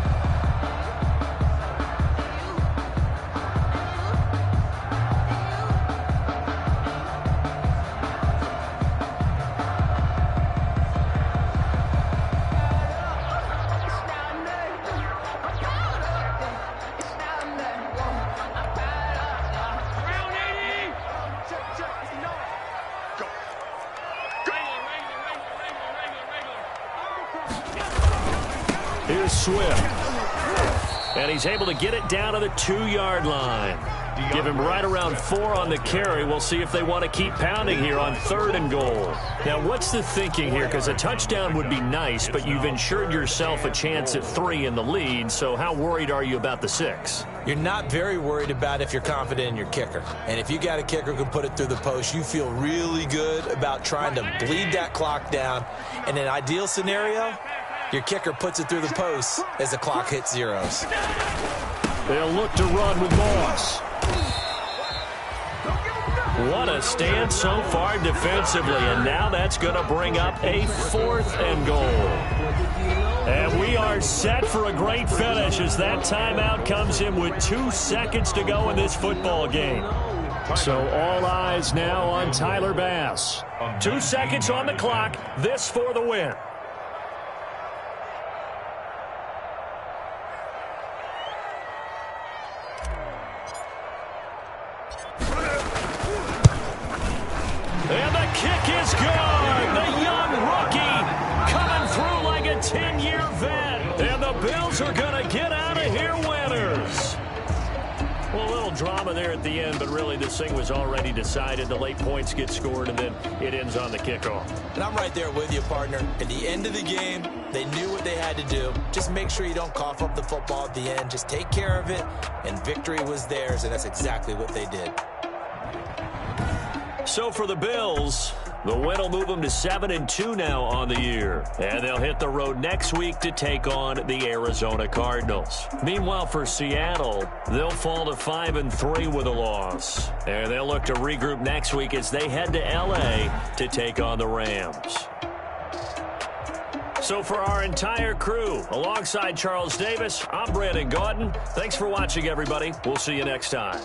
Here's Swift. And he's able to get it down to the 2-yard line. Give him right around 4 on the carry. We'll see if they want to keep pounding here on third and goal. Now, what's the thinking here? Because a touchdown would be nice, but you've ensured yourself a chance at 3 in the lead. So how worried are you about the 6? You're not very worried about if you're confident in your kicker. And if you got a kicker who can put it through the post, you feel really good about trying to bleed that clock down. In an ideal scenario, your kicker puts it through the post as the clock hits zeros. They'll look to run with Moss. What a stand so far defensively, and now that's going to bring up a 4th and goal. And we are set for a great finish as that timeout comes in with 2 seconds to go in this football game. So all eyes now on Tyler Bass. 2 seconds on the clock. This for the win. And the kick is good. The young rookie coming through like a 10-year vet. And the Bills are going to get out of here winners. Well, a little drama there at the end, but really this thing was already decided. The late points get scored, and then it ends on the kickoff. And I'm right there with you, partner. At the end of the game, they knew what they had to do. Just make sure you don't cough up the football at the end. Just take care of it, and victory was theirs, and that's exactly what they did. So for the Bills, the win will move them to 7-2 now on the year. And they'll hit the road next week to take on the Arizona Cardinals. Meanwhile, for Seattle, they'll fall to 5-3 with a loss. And they'll look to regroup next week as they head to L.A. to take on the Rams. So for our entire crew, alongside Charles Davis, I'm Brandon Gaudin. Thanks for watching, everybody. We'll see you next time.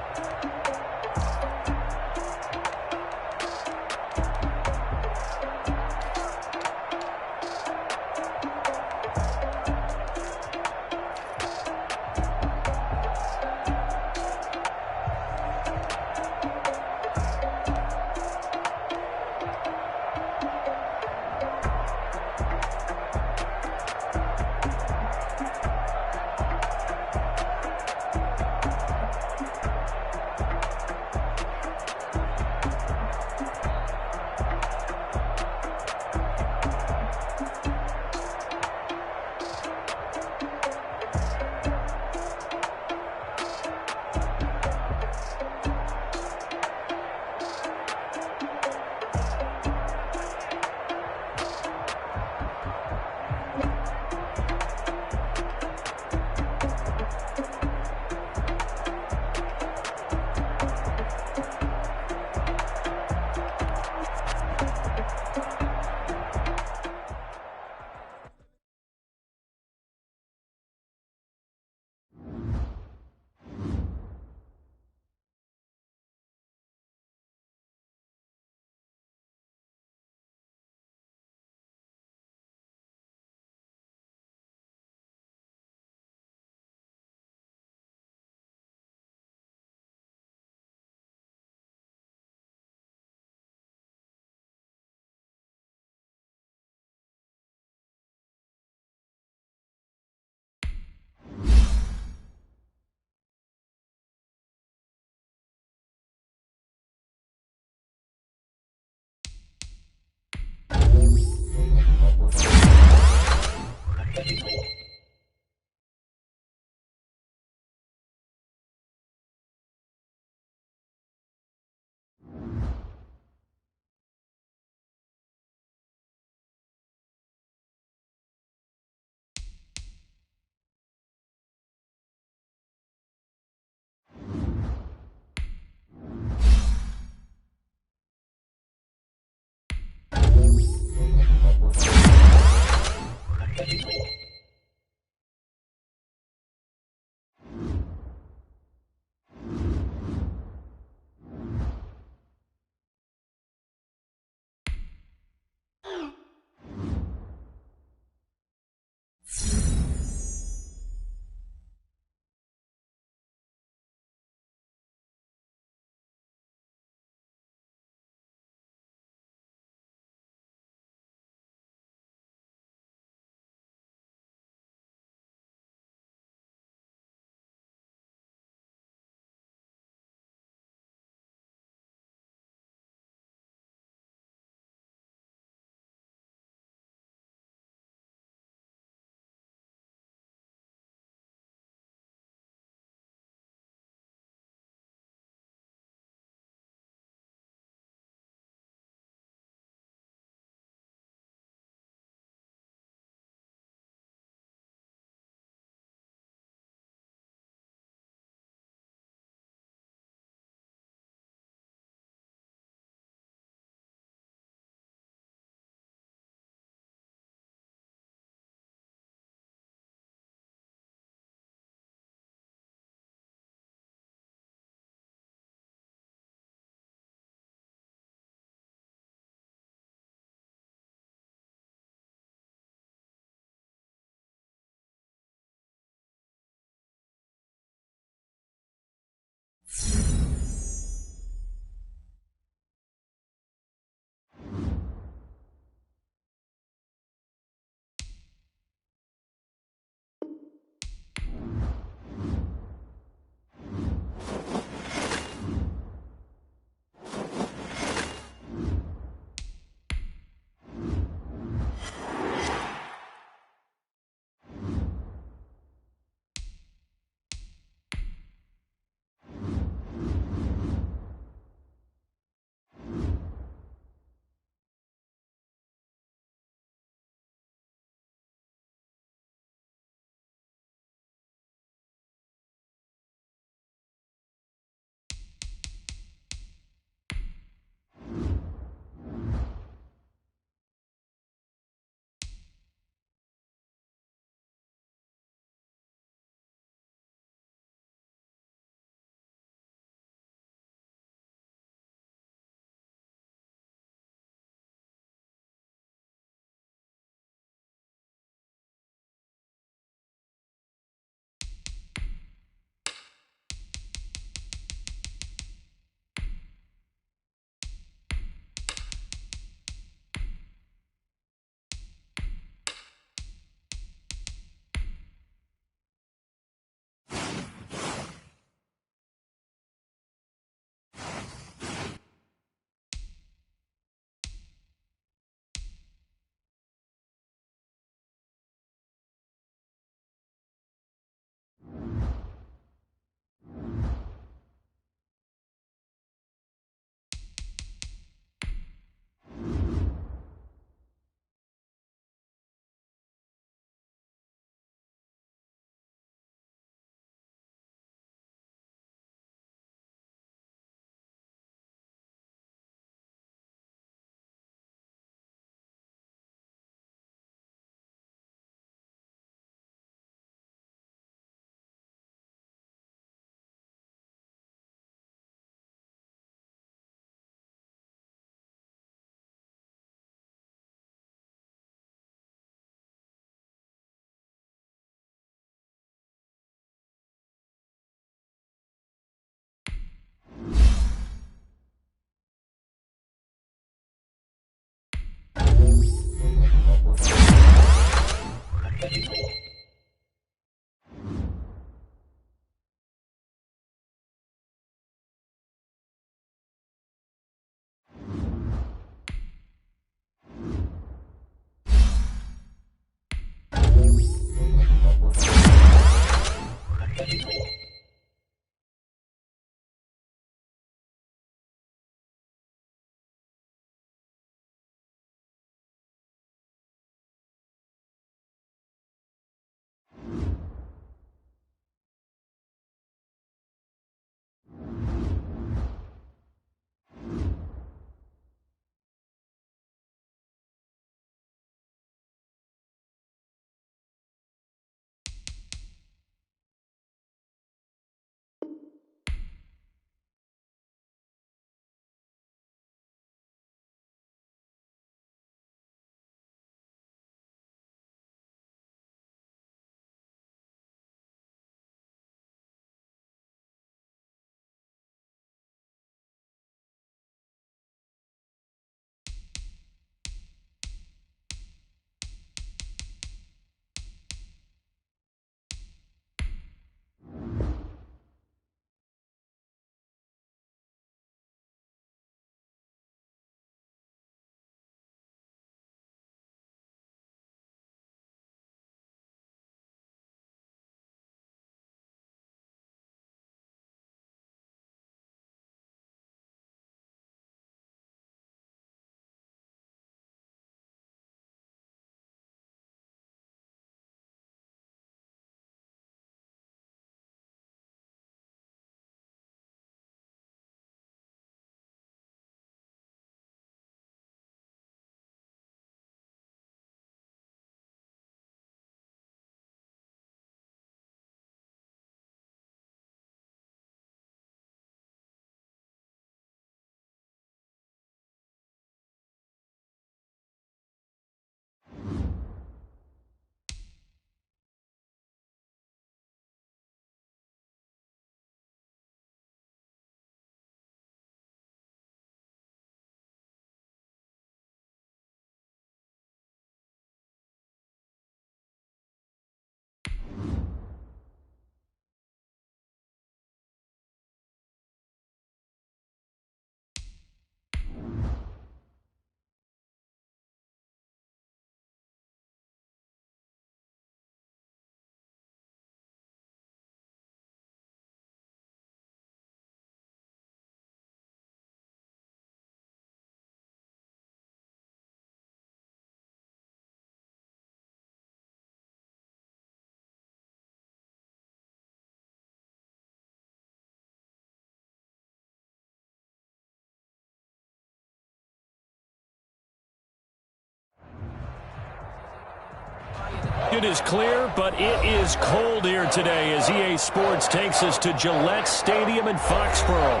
It is clear, but it is cold here today as EA Sports takes us to Gillette Stadium in Foxborough.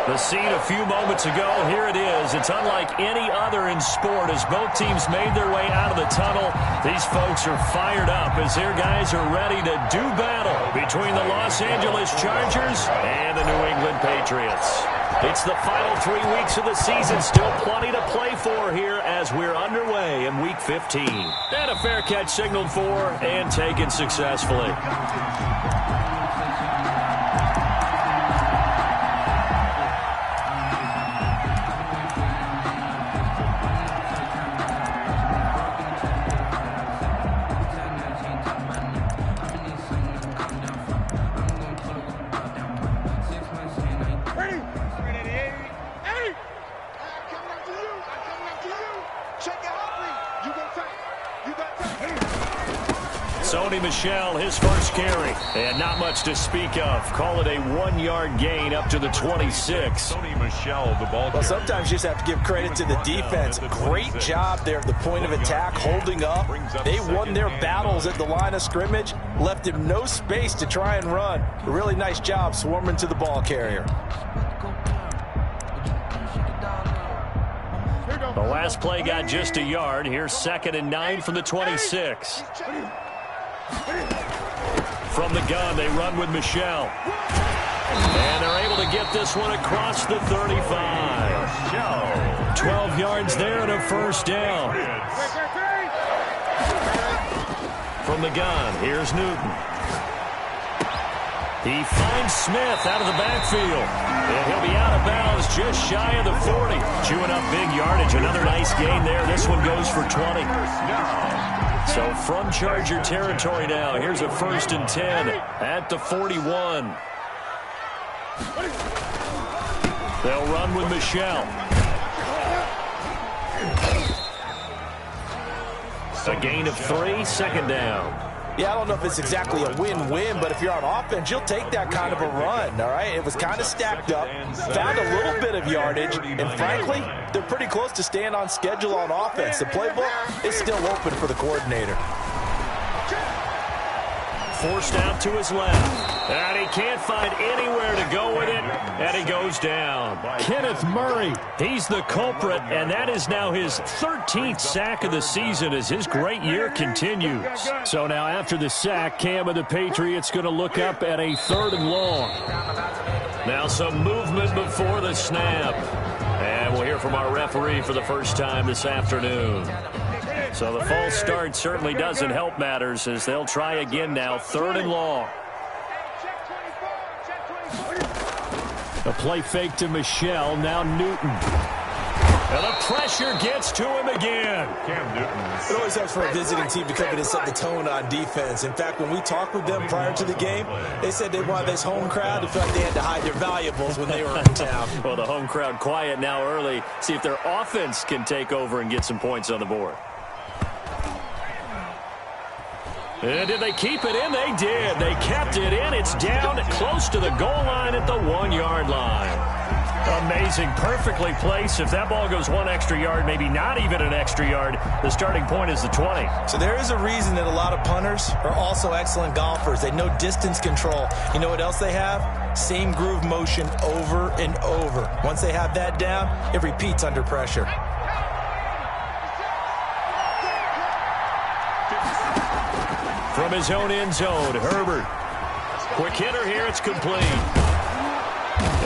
The scene a few moments ago, here it is. It's unlike any other in sport as both teams made their way out of the tunnel. These folks are fired up as their guys are ready to do battle between the Los Angeles Chargers and the New England Patriots. It's the final 3 weeks of the season. Still plenty to play for here as we're underway in Week 15. And a fair catch signaled for and taken successfully. Michel, his first carry, and not much to speak of. Call it a 1-yard gain up to the 26. Michel, the ball. Well, sometimes you just have to give credit to the defense. Great job there at the point of attack, holding up. They won their battles at the line of scrimmage, left him no space to try and run. A really nice job swarming to the ball carrier. The last play got just a yard. Here's 2nd and 9 from the 26. From the gun, they run with Michel. And they're able to get this one across the 35. 12 yards there and a first down. From the gun, here's Newton. He finds Smith out of the backfield. And he'll be out of bounds just shy of the 40. Chewing up big yardage. Another nice gain there. This one goes for 20. So from Charger territory now, here's a 1st and 10 at the 41. They'll run with Michel. A gain of 3, 2nd down. Yeah, I don't know if it's exactly a win-win, but if you're on offense, you'll take that kind of a run, all right? It was kind of stacked up, found a little bit of yardage, and frankly, they're pretty close to staying on schedule on offense. The playbook is still open for the coordinator. Forced out to his left. And he can't find anywhere to go with it, and he goes down. Kenneth Murray, he's the culprit, and that is now his 13th sack of the season as his great year continues. So now after the sack, Cam of the Patriots going to look up at a 3rd and long. Now some movement before the snap. And we'll hear from our referee for the first time this afternoon. So the false start certainly doesn't help matters as they'll try again now, 3rd and long. A play fake to Michel, now Newton. And the pressure gets to him again. Cam Newton. It always helps for a visiting team to come in and set the tone on defense. In fact, when we talked with them prior to the game, they said they wanted this home crowd to feel like they had to hide their valuables when they were in town. Well, the home crowd quiet now early. See if their offense can take over and get some points on the board. And did they keep it in? They did. They kept it in. It's down close to the goal line at the 1-yard line. Amazing. Perfectly placed. If that ball goes 1 extra yard, maybe not even an extra yard, the starting point is the 20. So there is a reason that a lot of punters are also excellent golfers. They know distance control. You know what else they have? Same groove motion over and over. Once they have that down, it repeats under pressure. From his own end zone, Herbert. Quick hitter here, it's complete.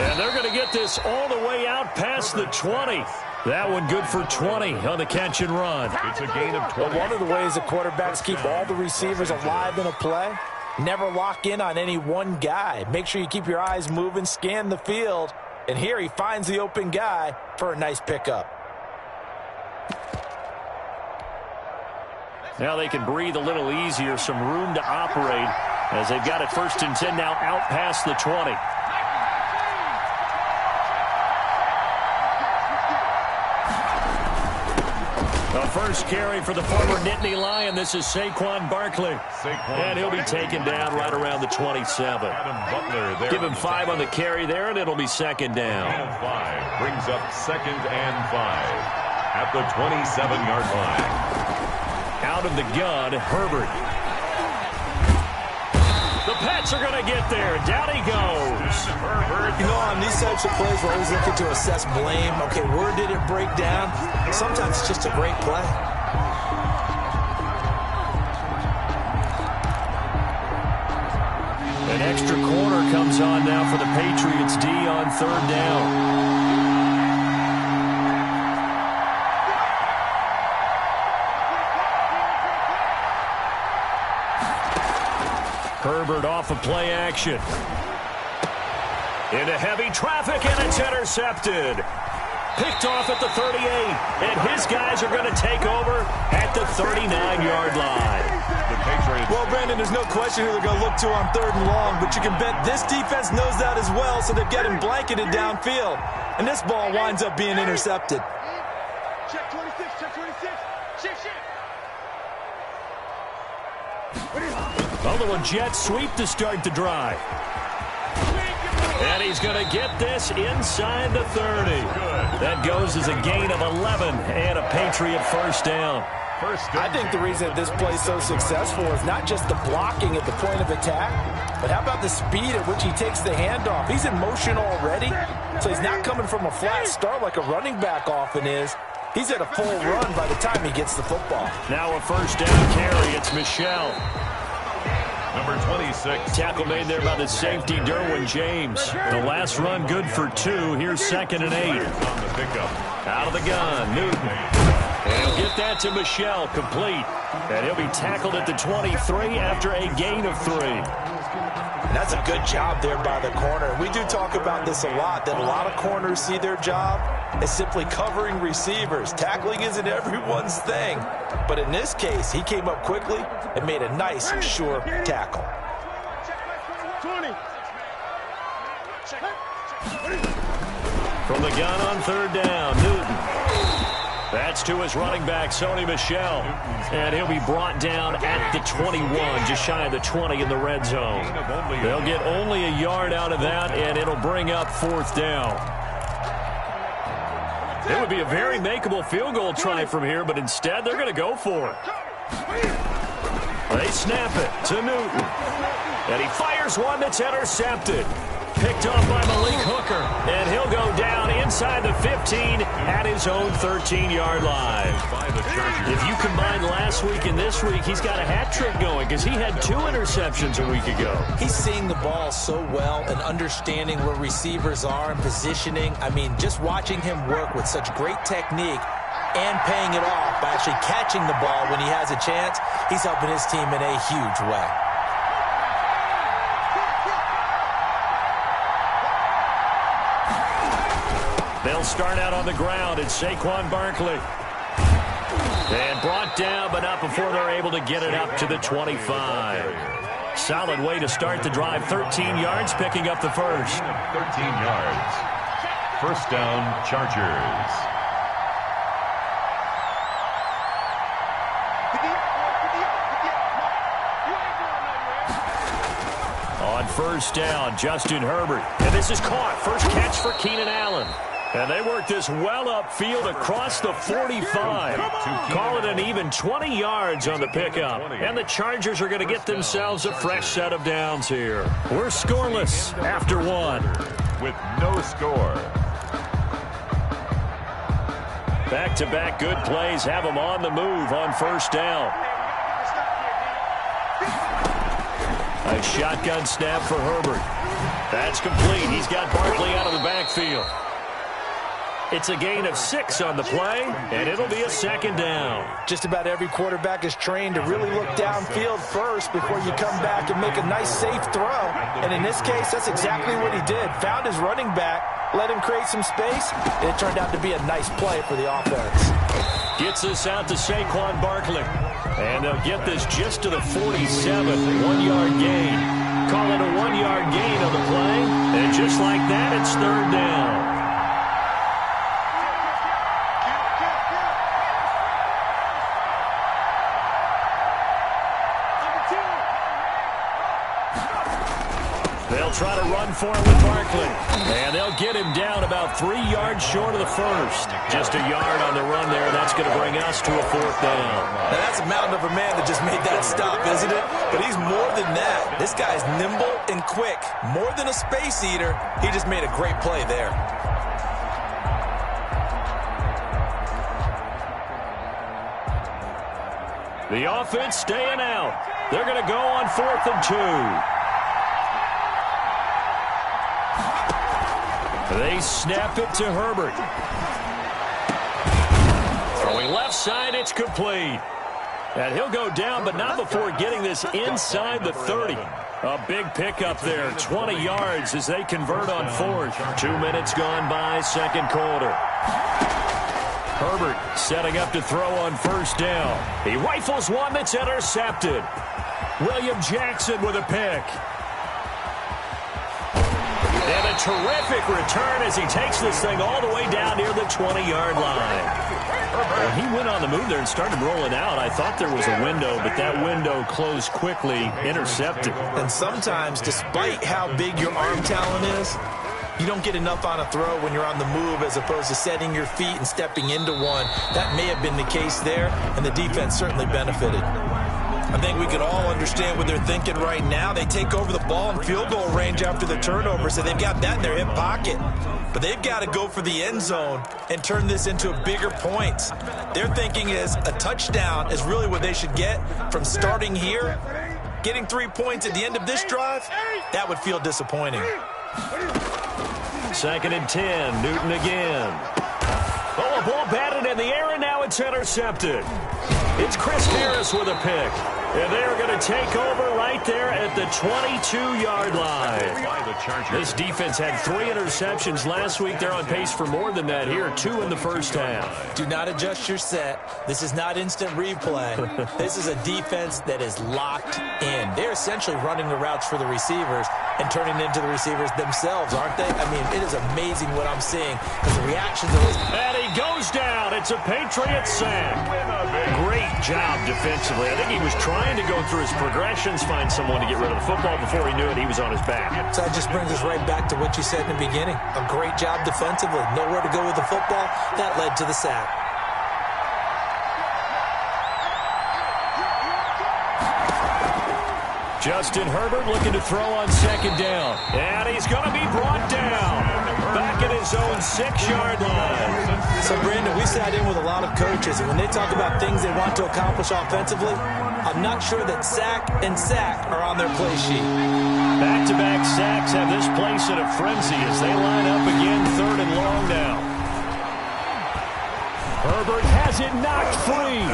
And they're going to get this all the way out past the 20. That one good for 20 on the catch and run. It's a gain of 20. Well, one of the ways that quarterbacks keep all the receivers alive in a play, never lock in on any one guy. Make sure you keep your eyes moving, scan the field. And here he finds the open guy for a nice pickup. Now they can breathe a little easier, some room to operate as they've got it 1st and 10 now out past the 20. The first carry for the former Nittany Lion. This is Saquon Barkley. And he'll be taken down right around the 27. Give him 5 on the carry there, and it'll be 2nd down. 5 brings up 2nd and 5 at the 27-yard line. Out of the gun, Herbert. Pats are going to get there. Down he goes. You know, on these types of plays, we're always looking to assess blame. Okay, where did it break down? Sometimes it's just a great play. An extra corner comes on now for the Patriots D on 3rd down. Herbert off of play action. Into heavy traffic, and it's intercepted. Picked off at the 38, and his guys are going to take over at the 39-yard line. Well, Brandon, there's no question who they're going to look to on 3rd and long, but you can bet this defense knows that as well, so they're getting blanketed downfield. And this ball winds up being intercepted. Check 26, check 26. Shift. Oh, little jet sweep to start the drive. And he's going to get this inside the 30. That goes as a gain of 11 and a Patriot first down. I think the reason this play is so successful is not just the blocking at the point of attack, but how about the speed at which he takes the handoff? He's in motion already, so he's not coming from a flat start like a running back often is. He's at a full run by the time he gets the football. Now a first down carry. It's Michelle. Number 26. Tackle made there by the safety, Derwin James. The last run good for 2. Here's 2nd and 8. On the pickup. Out of the gun, Newton. And he'll get that to Michelle, complete. And he'll be tackled at the 23 after a gain of 3. And that's a good job there by the corner. We do talk about this a lot, that a lot of corners see their job as simply covering receivers. Tackling isn't everyone's thing. But in this case, he came up quickly and made a nice, sure tackle. 20. From the gun on 3rd down, Newton. That's to his running back, Sony Michel. And he'll be brought down at the 21, just shy of the 20 in the red zone. They'll get only a yard out of that, and it'll bring up 4th down. It would be a very makeable field goal try from here, but instead they're going to go for it. They snap it to Newton. And he fires one that's intercepted. Picked off by Malik Hooker. And he'll go down inside the 15 at his own 13-yard line. If you combine last week and this week, he's got a hat trick going because he had 2 interceptions a week ago. He's seeing the ball so well and understanding where receivers are and positioning. I mean, just watching him work with such great technique and paying it off by actually catching the ball when he has a chance, he's helping his team in a huge way. They'll start out on the ground. It's Saquon Barkley. And brought down, but not before they're able to get it up to the 25. Solid way to start the drive. 13 yards, picking up the first. 13 yards. First down, Chargers. On first down, Justin Herbert. And this is caught. First catch for Keenan Allen. And they work this well upfield across the 45. Call it an even 20 yards on the pickup. And the Chargers are going to get themselves a fresh set of downs here. We're scoreless after 1. With no score. Back-to-back good plays have them on the move on first down. A shotgun snap for Herbert. That's complete. He's got Barkley out of the backfield. It's a gain of 6 on the play, and it'll be a second down. Just about every quarterback is trained to really look downfield first before you come back and make a nice, safe throw. And in this case, that's exactly what he did. Found his running back, let him create some space, and it turned out to be a nice play for the offense. Gets this out to Saquon Barkley. And they'll get this just to the 47, 1-yard gain. Call it a 1-yard gain on the play. And just like that, it's third down. They'll try to run for it with Barkley. And they'll get him down about 3 yards short of the first. Just a yard on the run there, and that's going to bring us to a 4th down. Now, that's a mountain of a man that just made that stop, isn't it? But he's more than that. This guy's nimble and quick. More than a space eater, he just made a great play there. The offense staying out. They're going to go on 4th and 2. They snap it to Herbert. Throwing left side, it's complete. And he'll go down, but not before getting this inside the 30. A big pickup there, 20 yards as they convert on 4th. 2 minutes gone by, second quarter. Herbert setting up to throw on 1st down. He rifles one that's intercepted. William Jackson with a pick. And a terrific return as he takes this thing all the way down near the 20-yard line. Well, he went on the move there and started rolling out. I thought there was a window, but that window closed quickly, intercepted. And sometimes, despite how big your arm talent is, you don't get enough on a throw when you're on the move as opposed to setting your feet and stepping into one. That may have been the case there, and the defense certainly benefited. I think we can all understand what they're thinking right now. They take over the ball in field goal range after the turnover, so they've got that in their hip pocket. But they've got to go for the end zone and turn this into bigger points. Their thinking is a touchdown is really what they should get from starting here. Getting 3 points at the end of this drive, that would feel disappointing. 2nd and 10, Newton again. Oh, a ball batted in the air, and now it's intercepted. It's Chris Harris with a pick. And they're going to take over right there at the 22-yard line. This defense had 3 interceptions last week. They're on pace for more than that here, 2 in the first half. Do not adjust your set. This is not instant replay. This is a defense that is locked in. They're essentially running the routes for the receivers and turning into the receivers themselves, aren't they? I mean, it is amazing what I'm seeing because the reactions of those. And he goes down. It's a Patriot sack. Great job defensively. I think he was trying to go through his progressions, find someone to get rid of the football. Before he knew it, he was on his back. So that just brings us right back to what you said in the beginning. A great job defensively. Nowhere to go with the football. That led to the sack. Justin Herbert looking to throw on 2nd down. And he's going to be brought down. Back at his own 6-yard line. So, Brandon, we sat in with a lot of coaches, and when they talk about things they want to accomplish offensively, I'm not sure that sack and sack are on their play sheet. Back-to-back sacks have this place in a frenzy as they line up again, 3rd and long now. Herbert has it knocked free.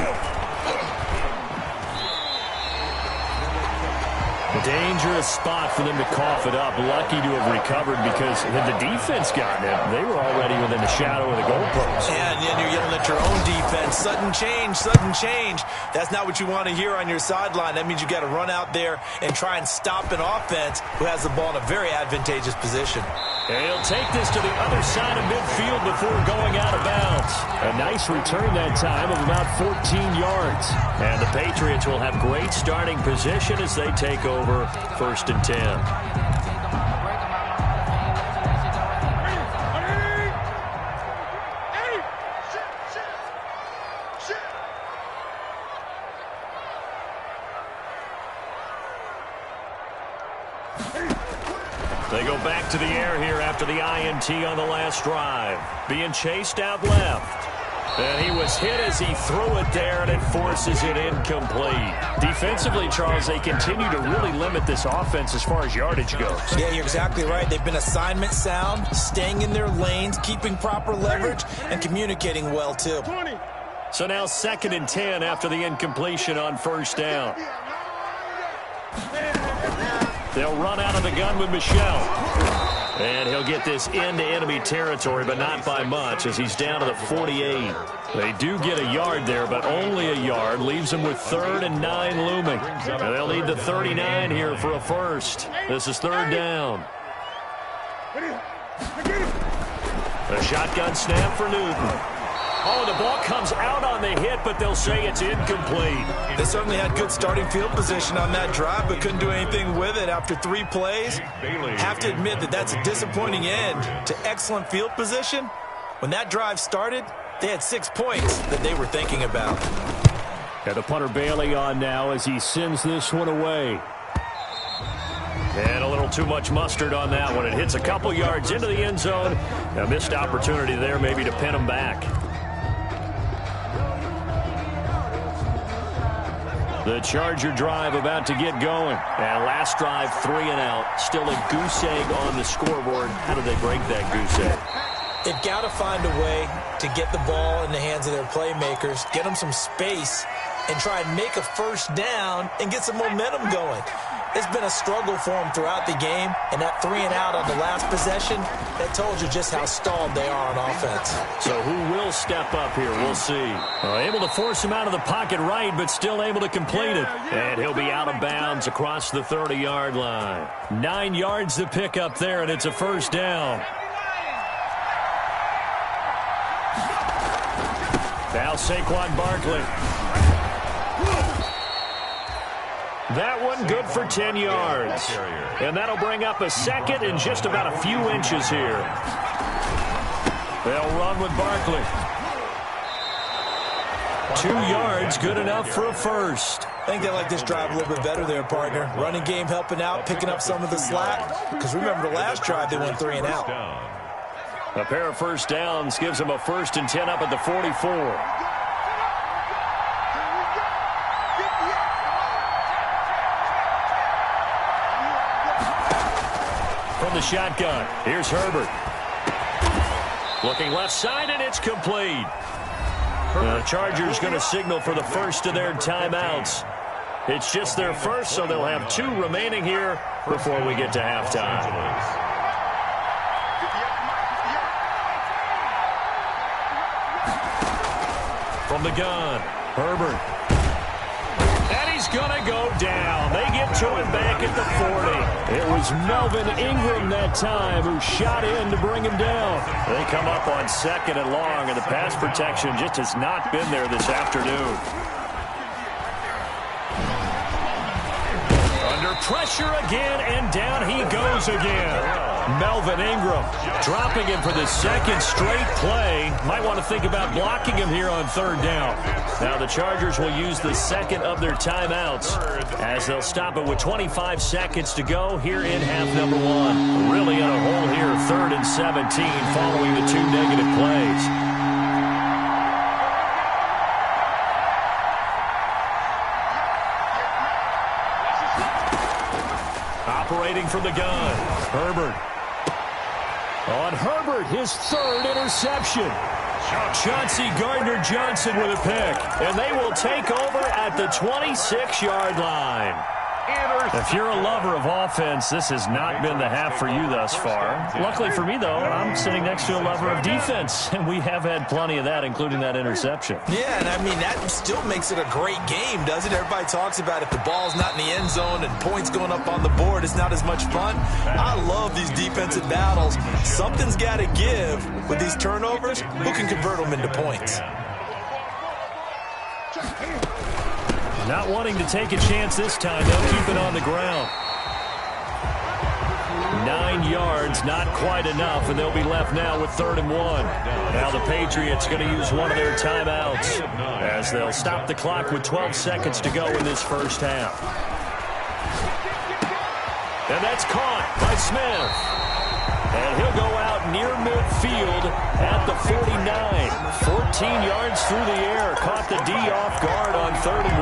Dangerous spot for them to cough it up. Lucky to have recovered because had the defense gotten it, they were already within the shadow of the goalpost. Yeah, and then you're yelling at your own defense. Sudden change, sudden change. That's not what you want to hear on your sideline. That means you got to run out there and try and stop an offense who has the ball in a very advantageous position. And he'll take this to the other side of midfield before going out of bounds. A nice return that time of about 14 yards. And the Patriots will have great starting position as they take over 1st and 10. They go back to the air here after the INT on the last drive. Being chased out left. And he was hit as he threw it there, and it forces it incomplete. Defensively, Charles, they continue to really limit this offense as far as yardage goes. Yeah, you're exactly right. They've been assignment sound, staying in their lanes, keeping proper leverage, and communicating well, too. So now 2nd and 10 after the incompletion on 1st down. They'll run out of the gun with Michel. And he'll get this into enemy territory, but not by much as he's down to the 48. They do get a yard there, but only a yard. Leaves them with 3rd and 9 looming. And they'll need the 39 here for a first. This is 3rd down. A shotgun snap for Newton. Oh, the ball comes out on the hit, but they'll say it's incomplete. They certainly had good starting field position on that drive, but couldn't do anything with it after 3 plays. Have to admit that that's a disappointing end to excellent field position. When that drive started, they had 6 points that they were thinking about. And the punter Bailey on now as he sends this one away. And a little too much mustard on that one. It hits a couple yards into the end zone. A missed opportunity there maybe to pin him back. The Charger drive about to get going. And last drive, 3 and out. Still a goose egg on the scoreboard. How do they break that goose egg? They've got to find a way to get the ball in the hands of their playmakers, get them some space, and try and make a first down and get some momentum going. It's been a struggle for them throughout the game, and that 3 and out on the last possession, that told you just how stalled they are on offense. So who will step up here? We'll see. Able to force him out of the pocket right, but still able to complete it. And he'll be out of bounds across the 30-yard line. 9 yards to pick up there, and it's a first down. Now Saquon Barkley. That one good for 10 yards. And that'll bring up a second and just about a few inches here. They'll run with Barkley. 2 yards, good enough for a first. I think they like this drive a little bit better there, partner. Running game helping out, picking up some of the slack. Because remember, the last drive they went 3 and out. A pair of first downs gives them a 1st and 10 up at the 44. From the shotgun, here's Herbert. Looking left side, and it's complete. The Chargers going to signal for the first of their timeouts. It's just their first, so they'll have 2 remaining here before we get to halftime. From the gun, Herbert. And he's going to go down. They get to him back at the 40. It was Melvin Ingram that time who shot in to bring him down. They come up on 2nd and long, and the pass protection just has not been there this afternoon. Under pressure again, and down he goes again. Melvin Ingram dropping him for the 2nd straight play. Might want to think about blocking him here on 3rd down. Now the Chargers will use the 2nd of their timeouts as they'll stop it with 25 seconds to go here in half number 1. Really in a hole here, 3rd and 17 following the 2 negative plays. Operating from the gun, Herbert. On Herbert, his 3rd interception. Chauncey Gardner-Johnson with a pick. And they will take over at the 26-yard line. If you're a lover of offense, this has not been the half for you thus far. Luckily for me, though, I'm sitting next to a lover of defense, and we have had plenty of that, including that interception. Yeah, and I mean, that still makes it a great game, doesn't it? Everybody talks about if the ball's not in the end zone and points going up on the board, it's not as much fun. I love these defensive battles. Something's got to give with these turnovers. Who can convert them into points? Not wanting to take a chance this time. They'll keep it on the ground. 9 yards, not quite enough, and they'll be left now with 3rd and 1. Now the Patriots going to use one of their timeouts as they'll stop the clock with 12 seconds to go in this first half. And that's caught by Smith. And he'll go out near midfield at the 49. 14 yards through the air. Caught the D off guard on 3rd and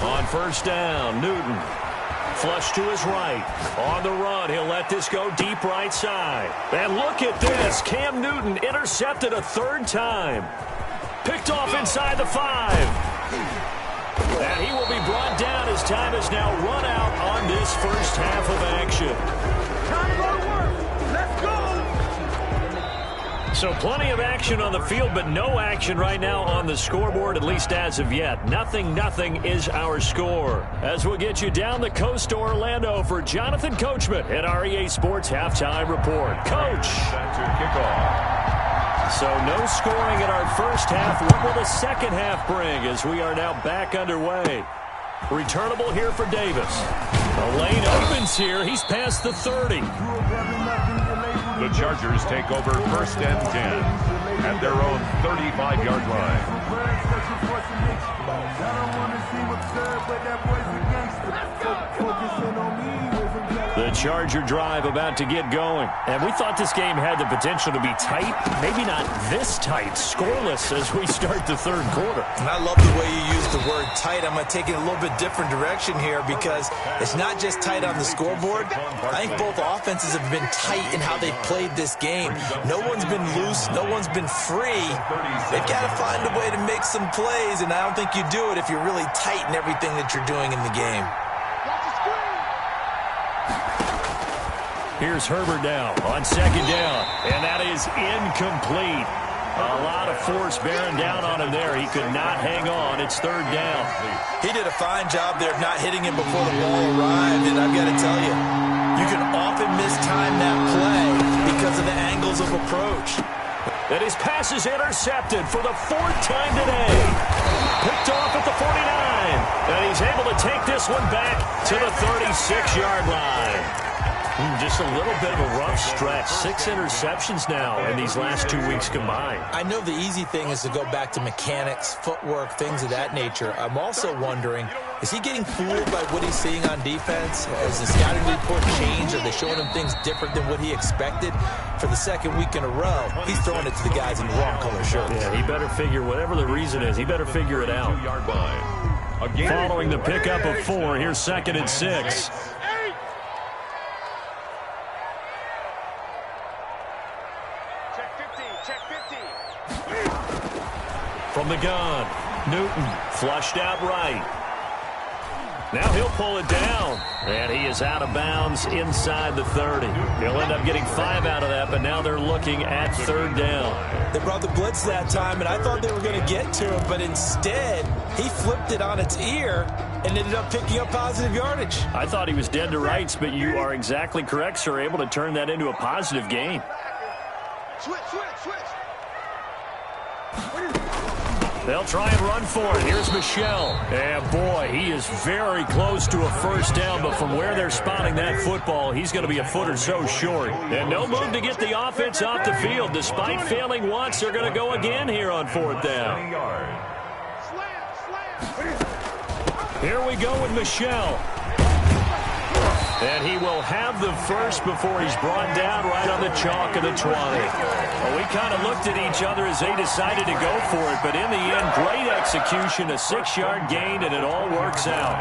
1. On 1st down, Newton. Flush to his right. On the run, he'll let this go deep right side. And look at this. Cam Newton intercepted a 3rd time. Picked off inside the 5. And he will be brought down as time is now run out on this first half of action. Time to go to work. Let's go. So plenty of action on the field, but no action right now on the scoreboard, at least as of yet. 0-0 is our score. As we'll get you down the coast to Orlando for Jonathan Coachman at our EA Sports Halftime Report. Coach. So no scoring in our first half. What will the second half bring as we are now back underway? Returnable here for Davis. The lane opens here. He's past the 30. The Chargers take over 1st and 10 at their own 35-yard line. The Charger drive about to get going. And we thought this game had the potential to be tight. Maybe not this tight. Scoreless as we start the third quarter. And I love the way you use the word tight. I'm going to take it a little bit different direction here because it's not just tight on the scoreboard. I think both offenses have been tight in how they've played this game. No one's been loose. No one's been free. They've got to find a way to make some plays, and I don't think you do it if you're really tight in everything that you're doing in the game. Here's Herbert now on 2nd down, and that is incomplete. A lot of force bearing down on him there. He could not hang on. It's 3rd down. He did a fine job there of not hitting him before the ball arrived, and I've got to tell you, you can often mistime that play because of the angles of approach. And his pass is intercepted for the 4th time today. Picked off at the 49, and he's able to take this one back to the 36-yard line. Just a little bit of a rough stretch. 6 interceptions now in these last 2 weeks combined. I know the easy thing is to go back to mechanics, footwork, things of that nature. I'm also wondering, is he getting fooled by what he's seeing on defense? Has the scouting report changed? Are they showing him things different than what he expected? For the 2nd week in a row, he's throwing it to the guys in the wrong color shirts. Yeah, he better figure, whatever the reason is, he better figure it out. Following the pickup of 4, here's 2nd and 6. From the gun, Newton flushed out right. Now he'll pull it down, and he is out of bounds inside the 30. He'll end up getting 5 out of that, but now they're looking at 3rd down. They brought the blitz that time, and I thought they were going to get to him, but instead he flipped it on its ear and ended up picking up positive yardage. I thought he was dead to rights, but you are exactly correct, sir, able to turn that into a positive gain. Switch. They'll try and run for it. Here's Michelle. And, boy, he is very close to a 1st down, but from where they're spotting that football, he's going to be a foot or so short. And no move to get the offense off the field. Despite failing once, they're going to go again here on 4th down. Here we go with Michelle. And he will have the first before he's brought down right on the chalk of the 20. Well, we kind of looked at each other as they decided to go for it, but in the end, great execution, a 6-yard gain, and it all works out.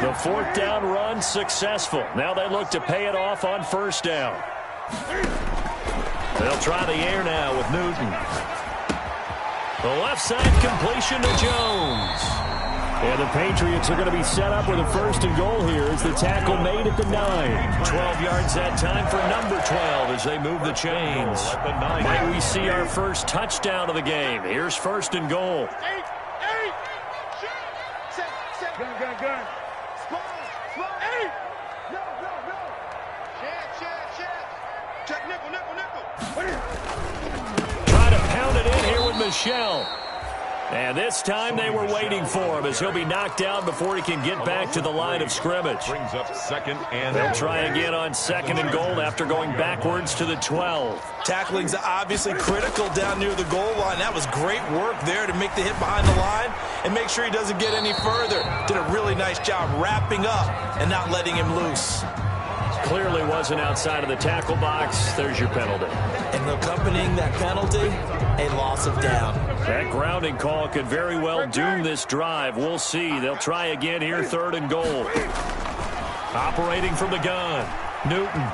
The 4th down run successful. Now they look to pay it off on 1st down. They'll try the air now with Newton. The left side completion to Jones. And the Patriots are going to be set up with a 1st and goal here as the tackle made at the 9. 12 yards that time for number 12 as they move the chains. Might we see our first touchdown of the game? Here's 1st and goal. Gun. Small. 8. No. Check nickel. Try to pound it in here with Michelle. And this time they were waiting for him as he'll be knocked down before he can get back to the line of scrimmage. Brings up 2nd and they'll try again on 2nd and goal after going backwards to the 12. Tackling's obviously critical down near the goal line. That was great work there to make the hit behind the line and make sure he doesn't get any further. Did a really nice job wrapping up and not letting him loose. Clearly wasn't outside of the tackle box. There's your penalty. And accompanying that penalty, a loss of down. That grounding call could very well doom this drive. We'll see. They'll try again here, 3rd and goal. Operating from the gun, Newton.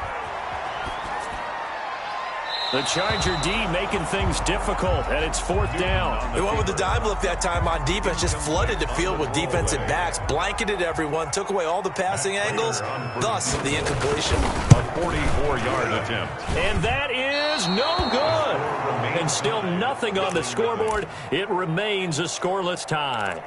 The Charger D making things difficult, and it's 4th down. They went with the dime look that time on defense, just flooded the field with defensive backs, blanketed everyone, took away all the passing angles, thus the incompletion. A 44-yard attempt. And that is no good. And still nothing on the scoreboard. It remains a scoreless tie.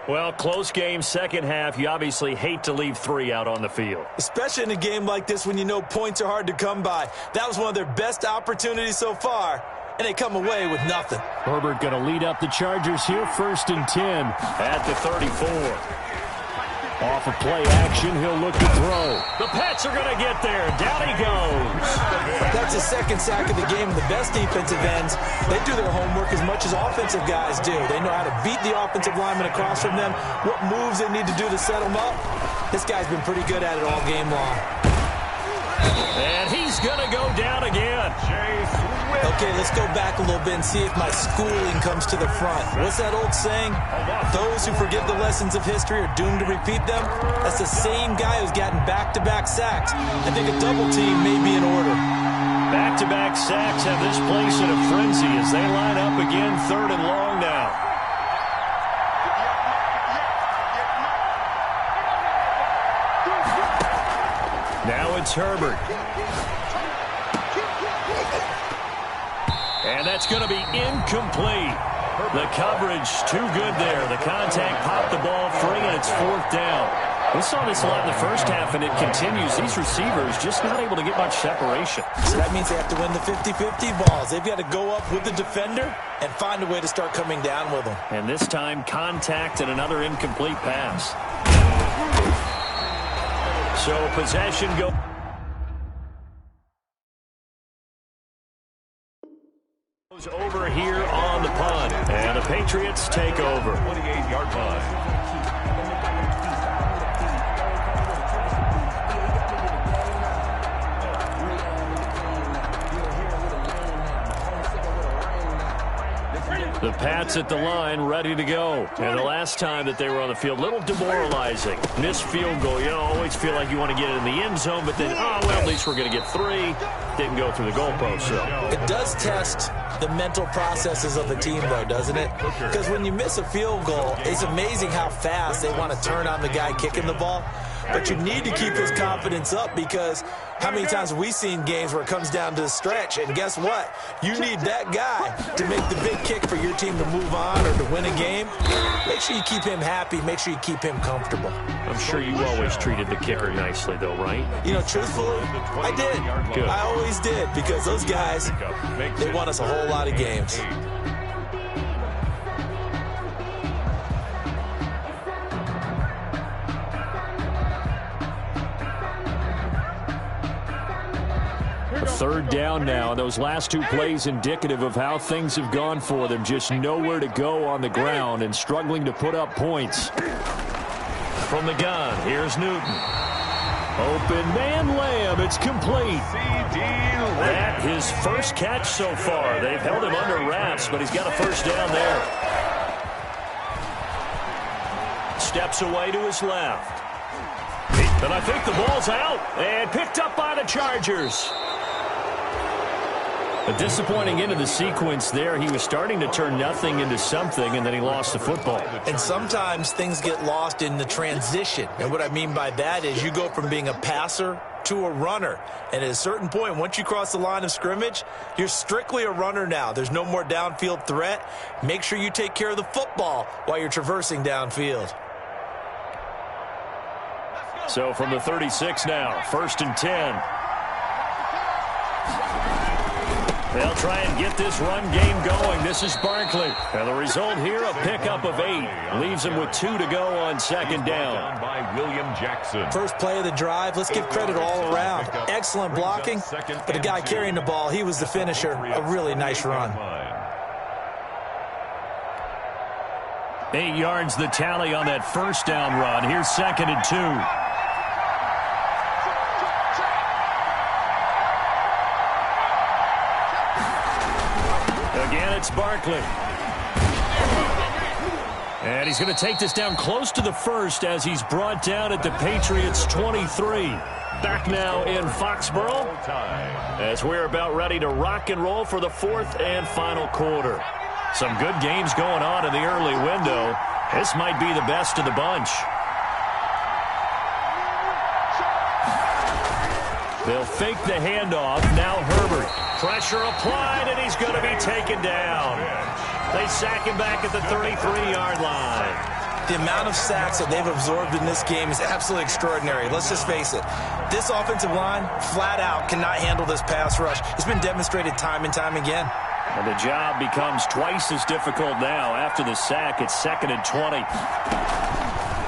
Well, close game, second half. You obviously hate to leave 3 out on the field. Especially in a game like this when you know points are hard to come by. That was one of their best opportunities so far, and they come away with nothing. Herbert going to lead up the Chargers here, 1st and 10 at the 34. Off of play action, he'll look to throw. The Pats are going to get there. Down he goes. That's his second sack of the game. The best defensive ends, they do their homework as much as offensive guys do. They know how to beat the offensive lineman across from them, what moves they need to do to set them up. This guy's been pretty good at it all game long. And he's going to go down again. Okay, let's go back a little bit and see if my schooling comes to the front. What's that old saying? Those who forget the lessons of history are doomed to repeat them. That's the same guy who's gotten back-to-back sacks. I think a double team may be in order. Back-to-back sacks have this place in a frenzy as they line up again, 3rd and long now. Now it's Herbert. And that's going to be incomplete. The coverage too good there. The contact popped the ball free, and it's 4th down. We saw this a lot in the first half, and it continues. These receivers just not able to get much separation. So that means they have to win the 50-50 balls. They've got to go up with the defender and find a way to start coming down with them. And this time, contact and another incomplete pass. So possession goes over here on the punt, and the Patriots take over. 28-yard line. The Pats at the line, ready to go. And the last time that they were on the field, a little demoralizing. Missed field goal. You always feel like you want to get it in the end zone, but then, well, at least we're going to get 3. Didn't go through the goalpost, so. It does test the mental processes of the team, though, doesn't it? Because when you miss a field goal, it's amazing how fast they want to turn on the guy kicking the ball. But you need to keep his confidence up, because how many times have we seen games where it comes down to the stretch, and guess what? You need that guy to make the big kick for your team to move on or to win a game. Make sure you keep him happy. Make sure you keep him comfortable. I'm sure you always treated the kicker nicely, though, right? You know, truthfully, I did. Good. I always did, because those guys, they won us a whole lot of games. Third down now, and those last 2 plays indicative of how things have gone for them. Just nowhere to go on the ground and struggling to put up points. From the gun, here's Newton. Open man Lamb, it's complete. That his first catch so far. They've held him under wraps, but he's got a first down there. Steps away to his left. And I think the ball's out and picked up by the Chargers. A disappointing end of the sequence there. He was starting to turn nothing into something, and then he lost the football. And sometimes things get lost in the transition. And what I mean by that is you go from being a passer to a runner. And at a certain point, once you cross the line of scrimmage, you're strictly a runner now. There's no more downfield threat. Make sure you take care of the football while you're traversing downfield. So from the 36 now, 1st and 10. They'll try and get this run game going. This is Barkley. And the result here, a pickup of 8. Leaves him with 2 to go on 2nd down. By William Jackson. First play of the drive, let's give credit all around. Excellent blocking, but the guy carrying the ball, he was the finisher. A really nice run. 8 yards the tally on that first down run. Here's 2nd and 2. It's Barkley. And he's going to take this down close to the 1st as he's brought down at the Patriots' 23. Back now in Foxborough as we're about ready to rock and roll for the 4th and final quarter. Some good games going on in the early window. This might be the best of the bunch. They'll fake the handoff. Now Herbert. Pressure applied, and he's going to be taken down. They sack him back at the 33-yard line. The amount of sacks that they've absorbed in this game is absolutely extraordinary. Let's just face it. This offensive line, flat out, cannot handle this pass rush. It's been demonstrated time and time again. And the job becomes twice as difficult now. After the sack, it's 2nd and 20.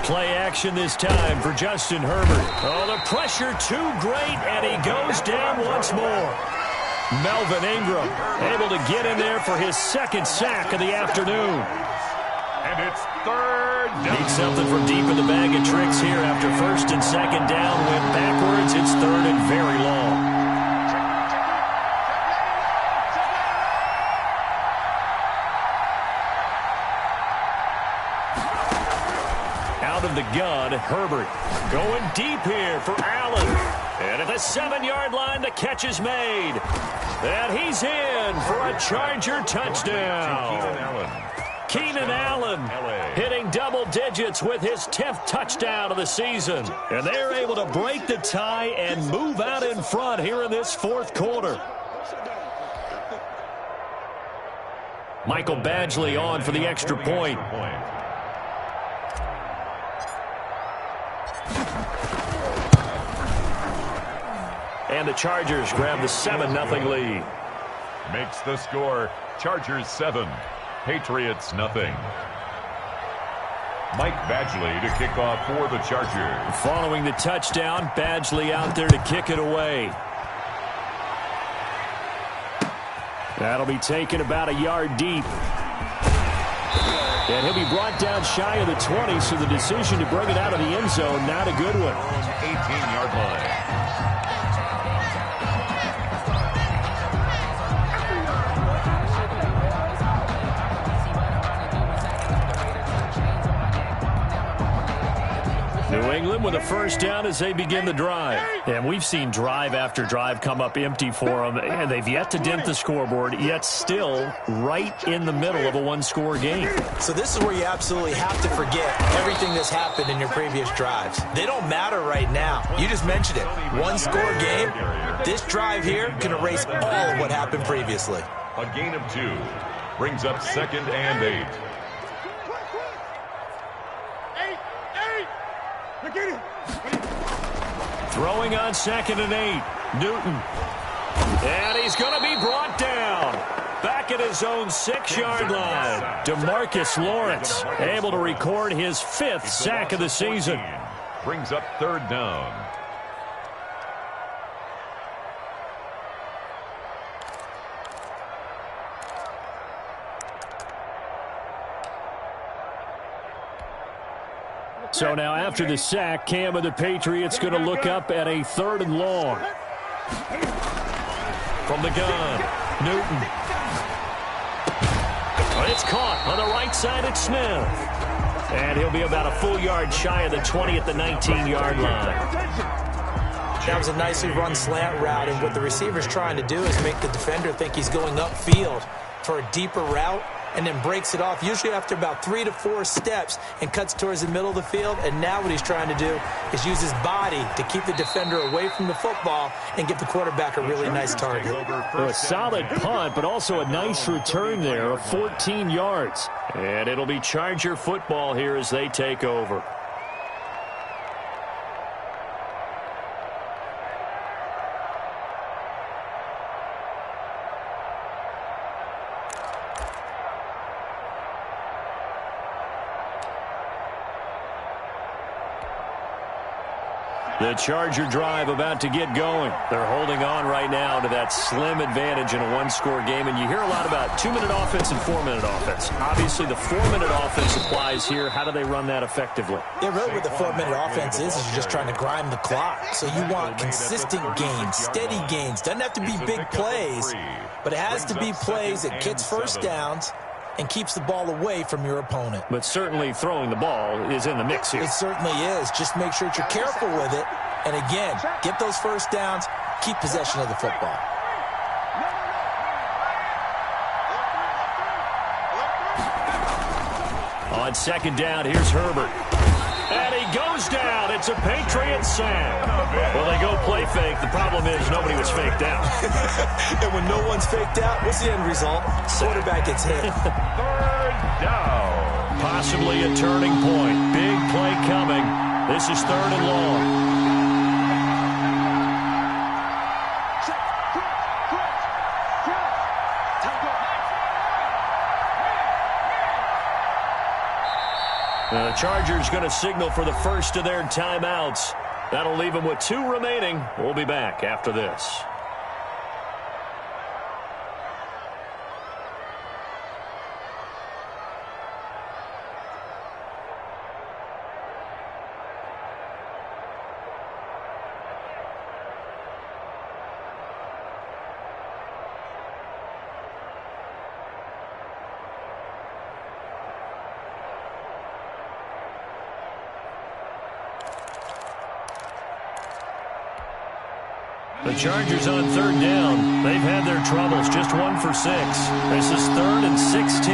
Play action this time for Justin Herbert. Oh, the pressure too great, and he goes down once more. Melvin Ingram able to get in there for his 2nd sack of the afternoon. And it's 3rd down. Need something from deep in the bag of tricks here after 1st and 2nd down. Went backwards. It's 3rd and very long. Out of the gun, Herbert going deep here for Allen. And at the 7-yard line, the catch is made. And he's in for a Charger touchdown. Keenan Allen hitting double digits with his 10th touchdown of the season. And they're able to break the tie and move out in front here in this 4th quarter. Michael Badgley on for the extra point. And the Chargers grab the 7-0 lead. Makes the score Chargers 7, Patriots nothing. Mike Badgley to kick off for the Chargers. Following the touchdown, Badgley out there to kick it away. That'll be taken about a yard deep. And he'll be brought down shy of the 20, so the decision to bring it out of the end zone, not a good one. 18-yard line. New England with a 1st down as they begin the drive. And we've seen drive after drive come up empty for them, and they've yet to dent the scoreboard, yet still right in the middle of a 1-score game. So this is where you absolutely have to forget everything that's happened in your previous drives. They don't matter right now. You just mentioned it. 1-score game. This drive here can erase all of what happened previously. A gain of 2 brings up 2nd and 8. Throwing on 2nd and 8. Newton. And he's going to be brought down. Back at his own 6-yard line. DeMarcus Lawrence able to record his 5th sack of the season. Brings up 3rd down. So now after the sack, Cam of the Patriots going to look up at a 3rd and long. From the gun, Newton. It's caught on the right side at Smith. And he'll be about a full yard shy of the 20 at the 19-yard line. That was a nicely run slant route, and what the receiver's trying to do is make the defender think he's going upfield for a deeper route, and then breaks it off, usually after about 3 to 4 steps, and cuts towards the middle of the field. And now what he's trying to do is use his body to keep the defender away from the football and give the quarterback a really nice target. A solid punt, but also a nice return there of 14 yards. And it'll be Charger football here as they take over. The Charger drive about to get going. They're holding on right now to that slim advantage in a 1-score game. And you hear a lot about 2-minute offense and 4-minute offense. Obviously, the 4-minute offense applies here. How do they run that effectively? Yeah, really what the 4-minute offense is you're just trying to grind the clock. So you want consistent gains, steady gains. Doesn't have to be big plays, but it has to be plays that gets 1st downs and keeps the ball away from your opponent. But certainly throwing the ball is in the mix here. It certainly is. Just make sure that you're careful with it. And again, get those 1st downs, keep possession of the football. On 2nd down, here's Herbert. And he goes down. It's a Patriot sack. Well, they go play fake. The problem is nobody was faked out. And when no one's faked out, what's the end result? Quarterback gets hit. Third down. Possibly a turning point. Big play coming. This is 3rd and long. The Chargers going to signal for the first of their timeouts. That'll leave them with 2 remaining. We'll be back after this. The Chargers on 3rd down. They've had their troubles. Just 1 for 6. This is 3rd and 16.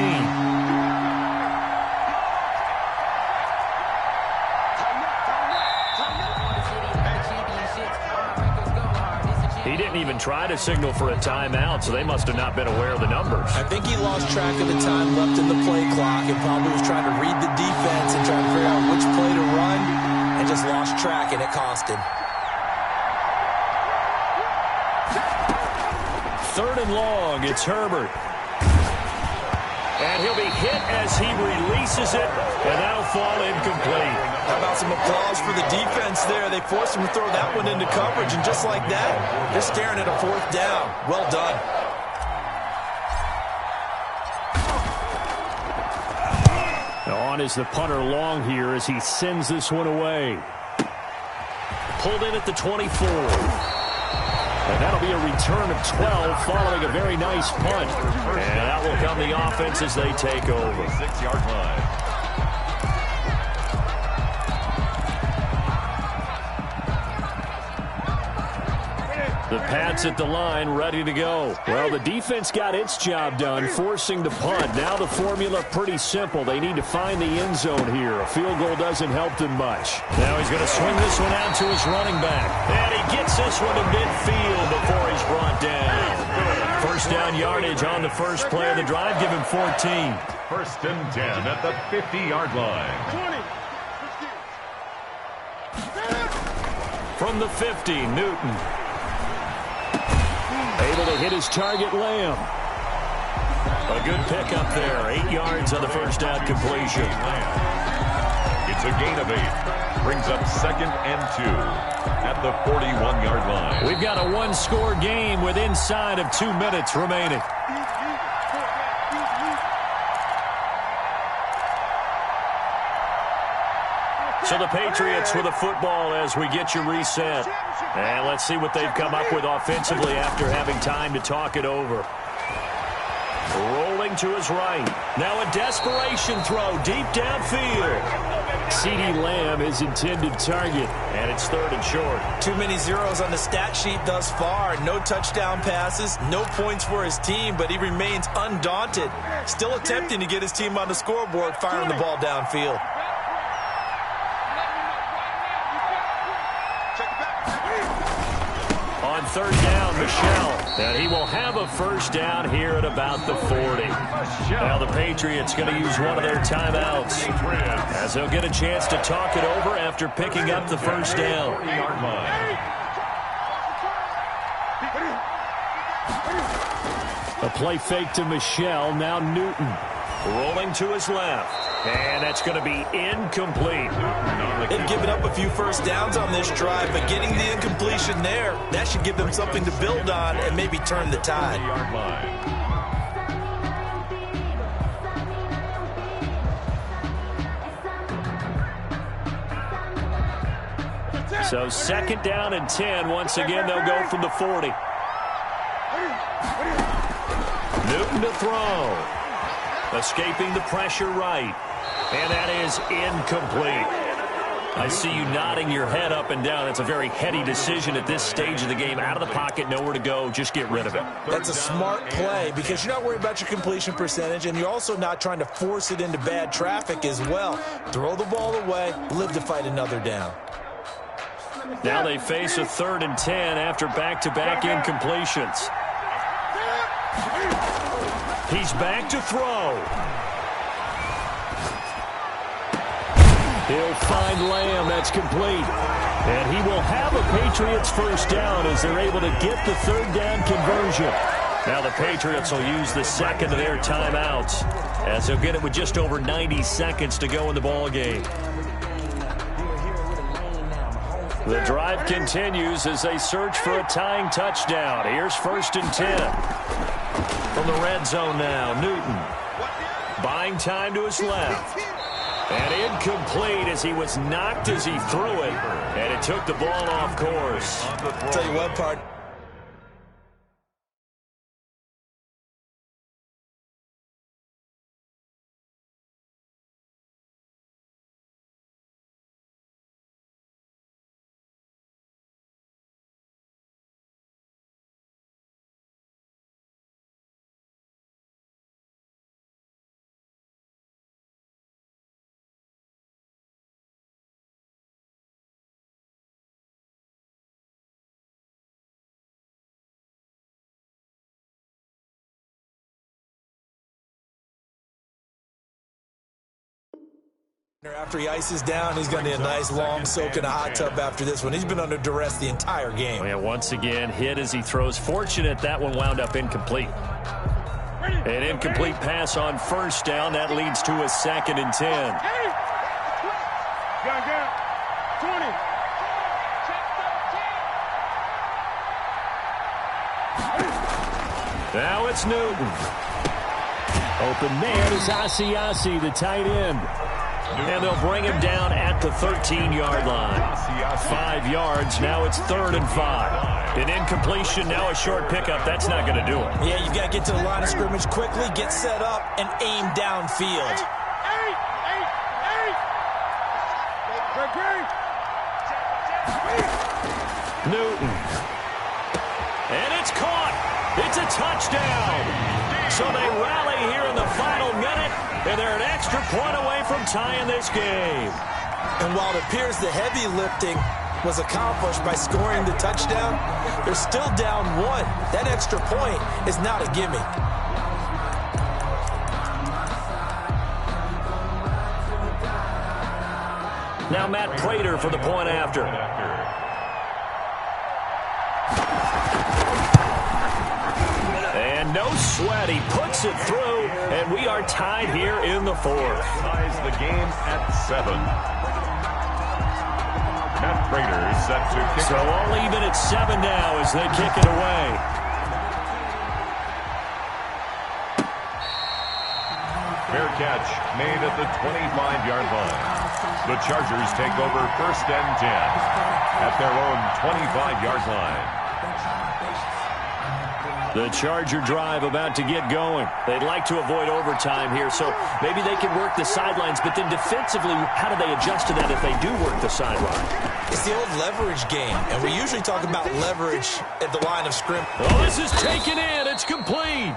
He didn't even try to signal for a timeout, so they must have not been aware of the numbers. I think he lost track of the time left in the play clock and probably was trying to read the defense and trying to figure out which play to run and just lost track, and it cost him. 3rd and long, it's Herbert. And he'll be hit as he releases it, and that'll fall incomplete. How about some applause for the defense there? They forced him to throw that one into coverage, and just like that, they're staring at a 4th down. Well done. On is the punter long here as he sends this one away. Pulled in at the 24. And that'll be a return of 12 following a very nice punt. And that will come the offense as they take over. 6-yard line. The Pats at the line, ready to go. Well, the defense got its job done, forcing the punt. Now the formula pretty simple. They need to find the end zone here. A field goal doesn't help them much. Now he's going to swing this one out to his running back. And he gets this one to midfield before he's brought down. First down yardage on the first play of the drive. Give him 14. 1st and 10 at the 50-yard line. 20. From the 50, Newton. Able to hit his target, Lamb. A good pickup there. 8 yards on the first down completion. It's a gain of 8. Brings up 2nd and 2 at the 41-yard line. We've got a 1-score game with inside of 2 minutes remaining. So the Patriots with a football as we get you reset. And let's see what they've come up with offensively after having time to talk it over. Rolling to his right. Now a desperation throw deep downfield. CeeDee Lamb, his intended target, and it's 3rd and short. Too many zeros on the stat sheet thus far. No touchdown passes, no points for his team, but he remains undaunted. Still attempting to get his team on the scoreboard, firing the ball downfield. On 3rd down, Michel. And he will have a first down here at about the 40. Now the Patriots going to use one of their timeouts as they'll get a chance to talk it over after picking up the first down. A play fake to Michel. Now Newton rolling to his left. And that's going to be incomplete. They've given up a few first downs on this drive, but getting the incompletion there, that should give them something to build on and maybe turn the tide. So 2nd down and 10. Once again, they'll go from the 40. Newton to throw. Escaping the pressure right. And that is incomplete. I see you nodding your head up and down. That's a very heady decision at this stage of the game. Out of the pocket, nowhere to go. Just get rid of it. That's a smart play because you're not worried about your completion percentage, and you're also not trying to force it into bad traffic as well. Throw the ball away, live to fight another down. Now they face a 3rd and 10 after back-to-back incompletions. He's back to throw. He'll find Lamb. That's complete. And he will have a Patriots first down as they're able to get the 3rd down conversion. Now the Patriots will use the second of their timeouts as they'll get it with just over 90 seconds to go in the ball game. The drive continues as they search for a tying touchdown. Here's 1st and 10. From the red zone now, Newton. Buying time to his left. And incomplete as he was knocked as he threw it. And it took the ball off course. I'll tell you what, part. After he ices down, he's going to need a nice long soak in a hot tub after this one. He's been under duress the entire game. Yeah, once again, hit as he throws. Fortunate that one wound up incomplete. An incomplete pass on 1st down. That leads to a 2nd and 10. 20. Now it's Newton. Open man is Asiasi, the tight end. And they'll bring him down at the 13-yard line. 5 yards. Now it's 3rd and 5. An incompletion, now a short pickup. That's not going to do it. Yeah, you've got to get to the line of scrimmage quickly, get set up, and aim downfield. Newton. And it's caught. It's a touchdown. So they rally here in the final minute, and they're an extra point away from tying this game. And while it appears the heavy lifting was accomplished by scoring the touchdown, they're still down 1. That extra point is not a gimme. Now Matt Prater for the point after. And no sweat. He puts it through, and we are tied here in the 4th. Ties the game at 7. Matt Prater is set to kick. So all even at 7 now as they kick it away. Fair catch made at the 25-yard line. The Chargers take over 1st and 10 at their own 25-yard line. The Charger drive about to get going. They'd like to avoid overtime here, so maybe they can work the sidelines, but then defensively, how do they adjust to that if they do work the sideline? It's the old leverage game, and we usually talk about leverage at the line of scrimmage. Oh, this is taken in. It's complete.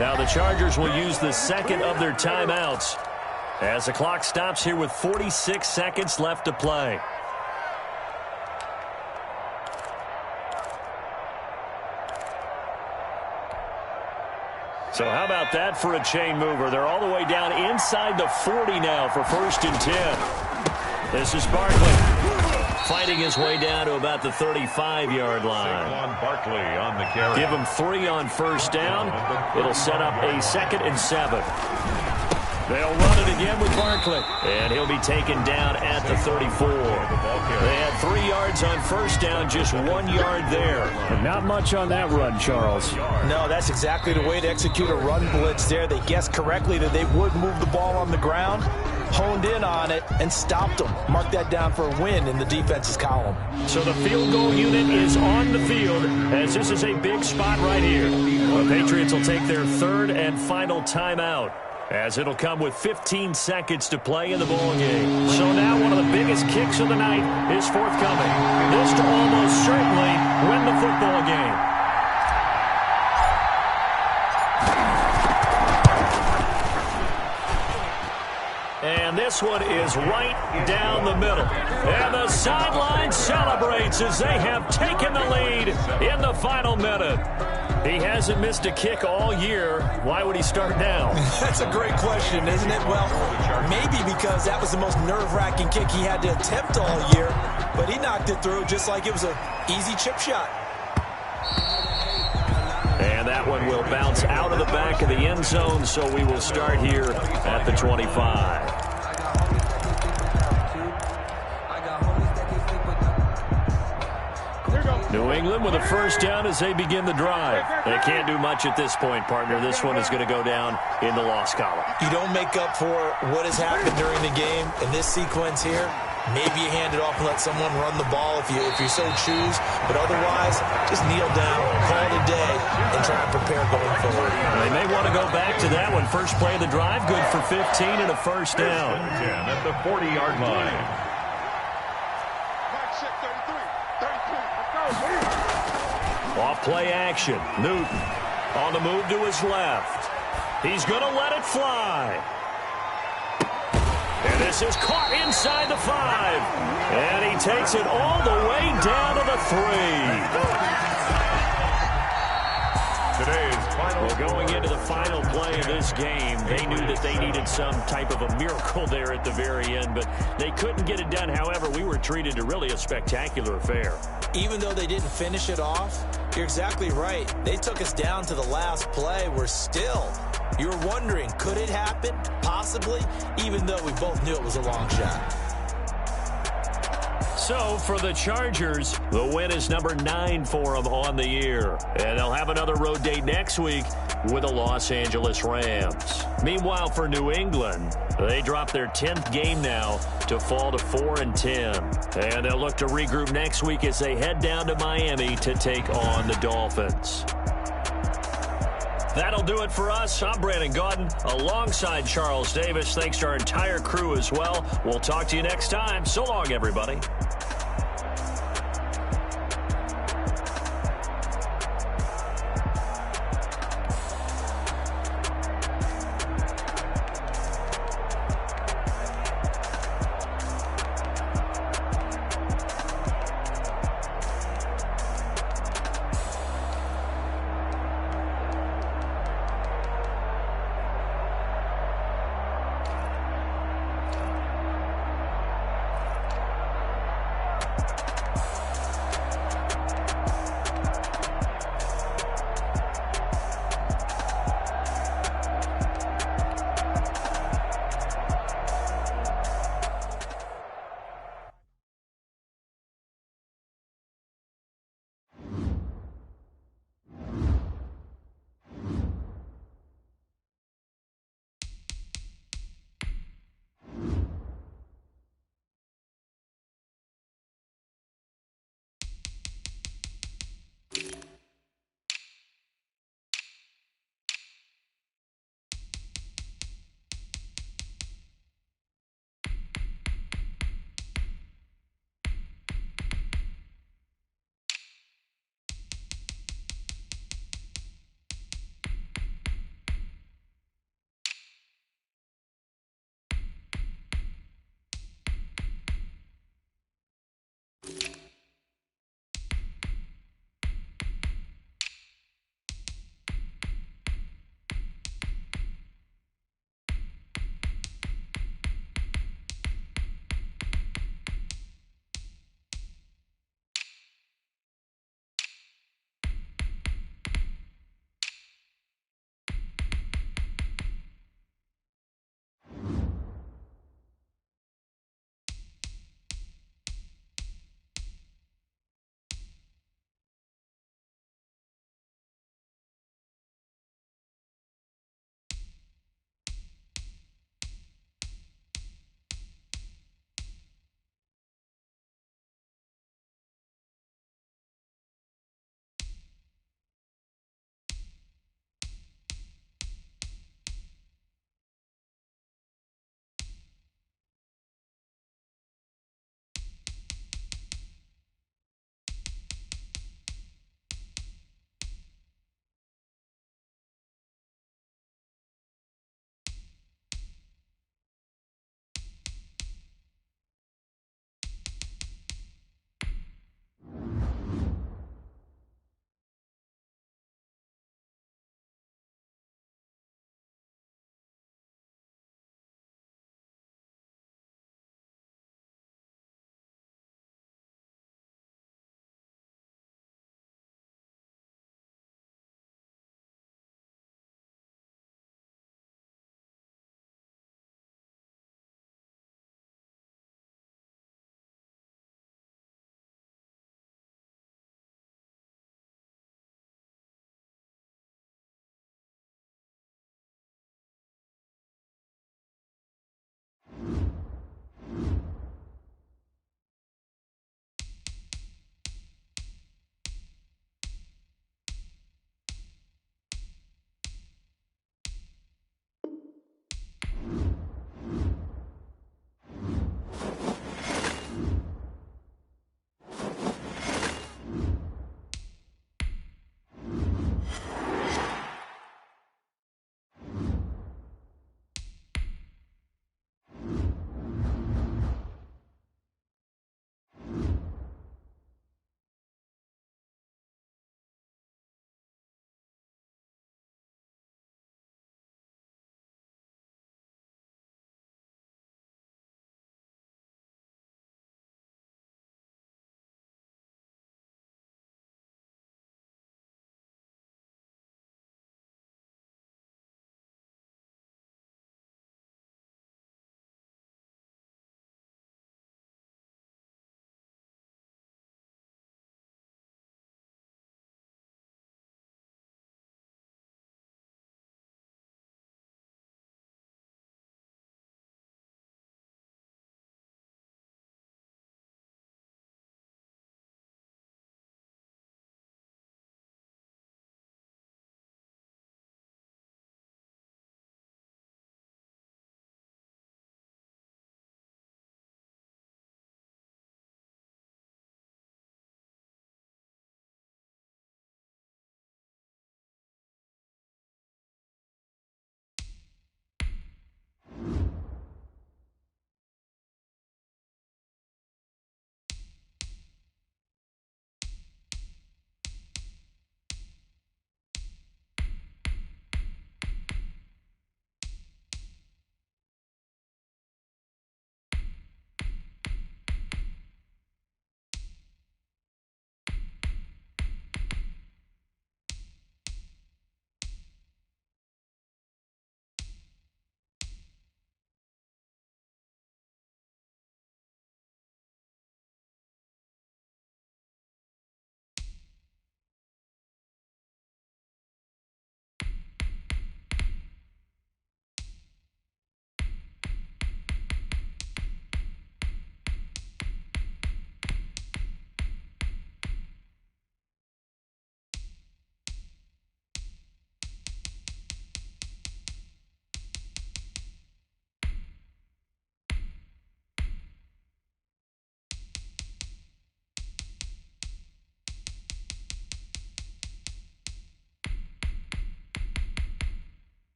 Now the Chargers will use the second of their timeouts as the clock stops here with 46 seconds left to play. So how about that for a chain mover? They're all the way down inside the 40 now for 1st and 10. This is Barkley fighting his way down to about the 35-yard line. Barkley on the carry. Give him 3 on 1st down. It'll set up a 2nd and 7. They'll run it again with Barkley. And he'll be taken down at the 34. They had 3 yards on 1st down, just 1 yard there. And not much on that run, Charles. No, that's exactly the way to execute a run blitz there. They guessed correctly that they would move the ball on the ground, honed in on it, and stopped them. Mark that down for a win in the defense's column. So the field goal unit is on the field as this is a big spot right here. The Patriots will take their 3rd and final timeout as it'll come with 15 seconds to play in the ball game. So now one of the biggest kicks of the night is forthcoming. This to almost certainly win the football game. And this one is right down the middle. And the sideline celebrates as they have taken the lead in the final minute. He hasn't missed a kick all year. Why would he start now? That's a great question, isn't it? Well, maybe because that was the most nerve-wracking kick he had to attempt all year, but he knocked it through just like it was an easy chip shot. And that one will bounce out of the back of the end zone, so we will start here at the 25. New England with a first down as they begin the drive. They can't do much at this point, partner. This one is going to go down in the loss column. You don't make up for what has happened during the game in this sequence here. Maybe you hand it off and let someone run the ball if you so choose. But otherwise, just kneel down, call it a day, and try and prepare going forward. They may want to go back to that one. First play of the drive, good for 15 and a first down. 10 at the 40-yard line. Off play action. Newton on the move to his left. He's going to let it fly. And this is caught inside the 5. And he takes it all the way down to the 3. Today's final. Well, going into the final play of this game, they knew that they needed some type of a miracle there at the very end, but they couldn't get it done. However, we were treated to really a spectacular affair. Even though they didn't finish it off, you're exactly right. They took us down to the last play. You were wondering, could it happen? Possibly, even though we both knew it was a long shot. So, for the Chargers, the win is number 9 for them on the year. And they'll have another road date next week with the Los Angeles Rams. Meanwhile, for New England, they drop their 10th game now to fall to 4-10. And they'll look to regroup next week as they head down to Miami to take on the Dolphins. That'll do it for us. I'm Brandon Gaudin alongside Charles Davis. Thanks to our entire crew as well. We'll talk to you next time. So long, everybody.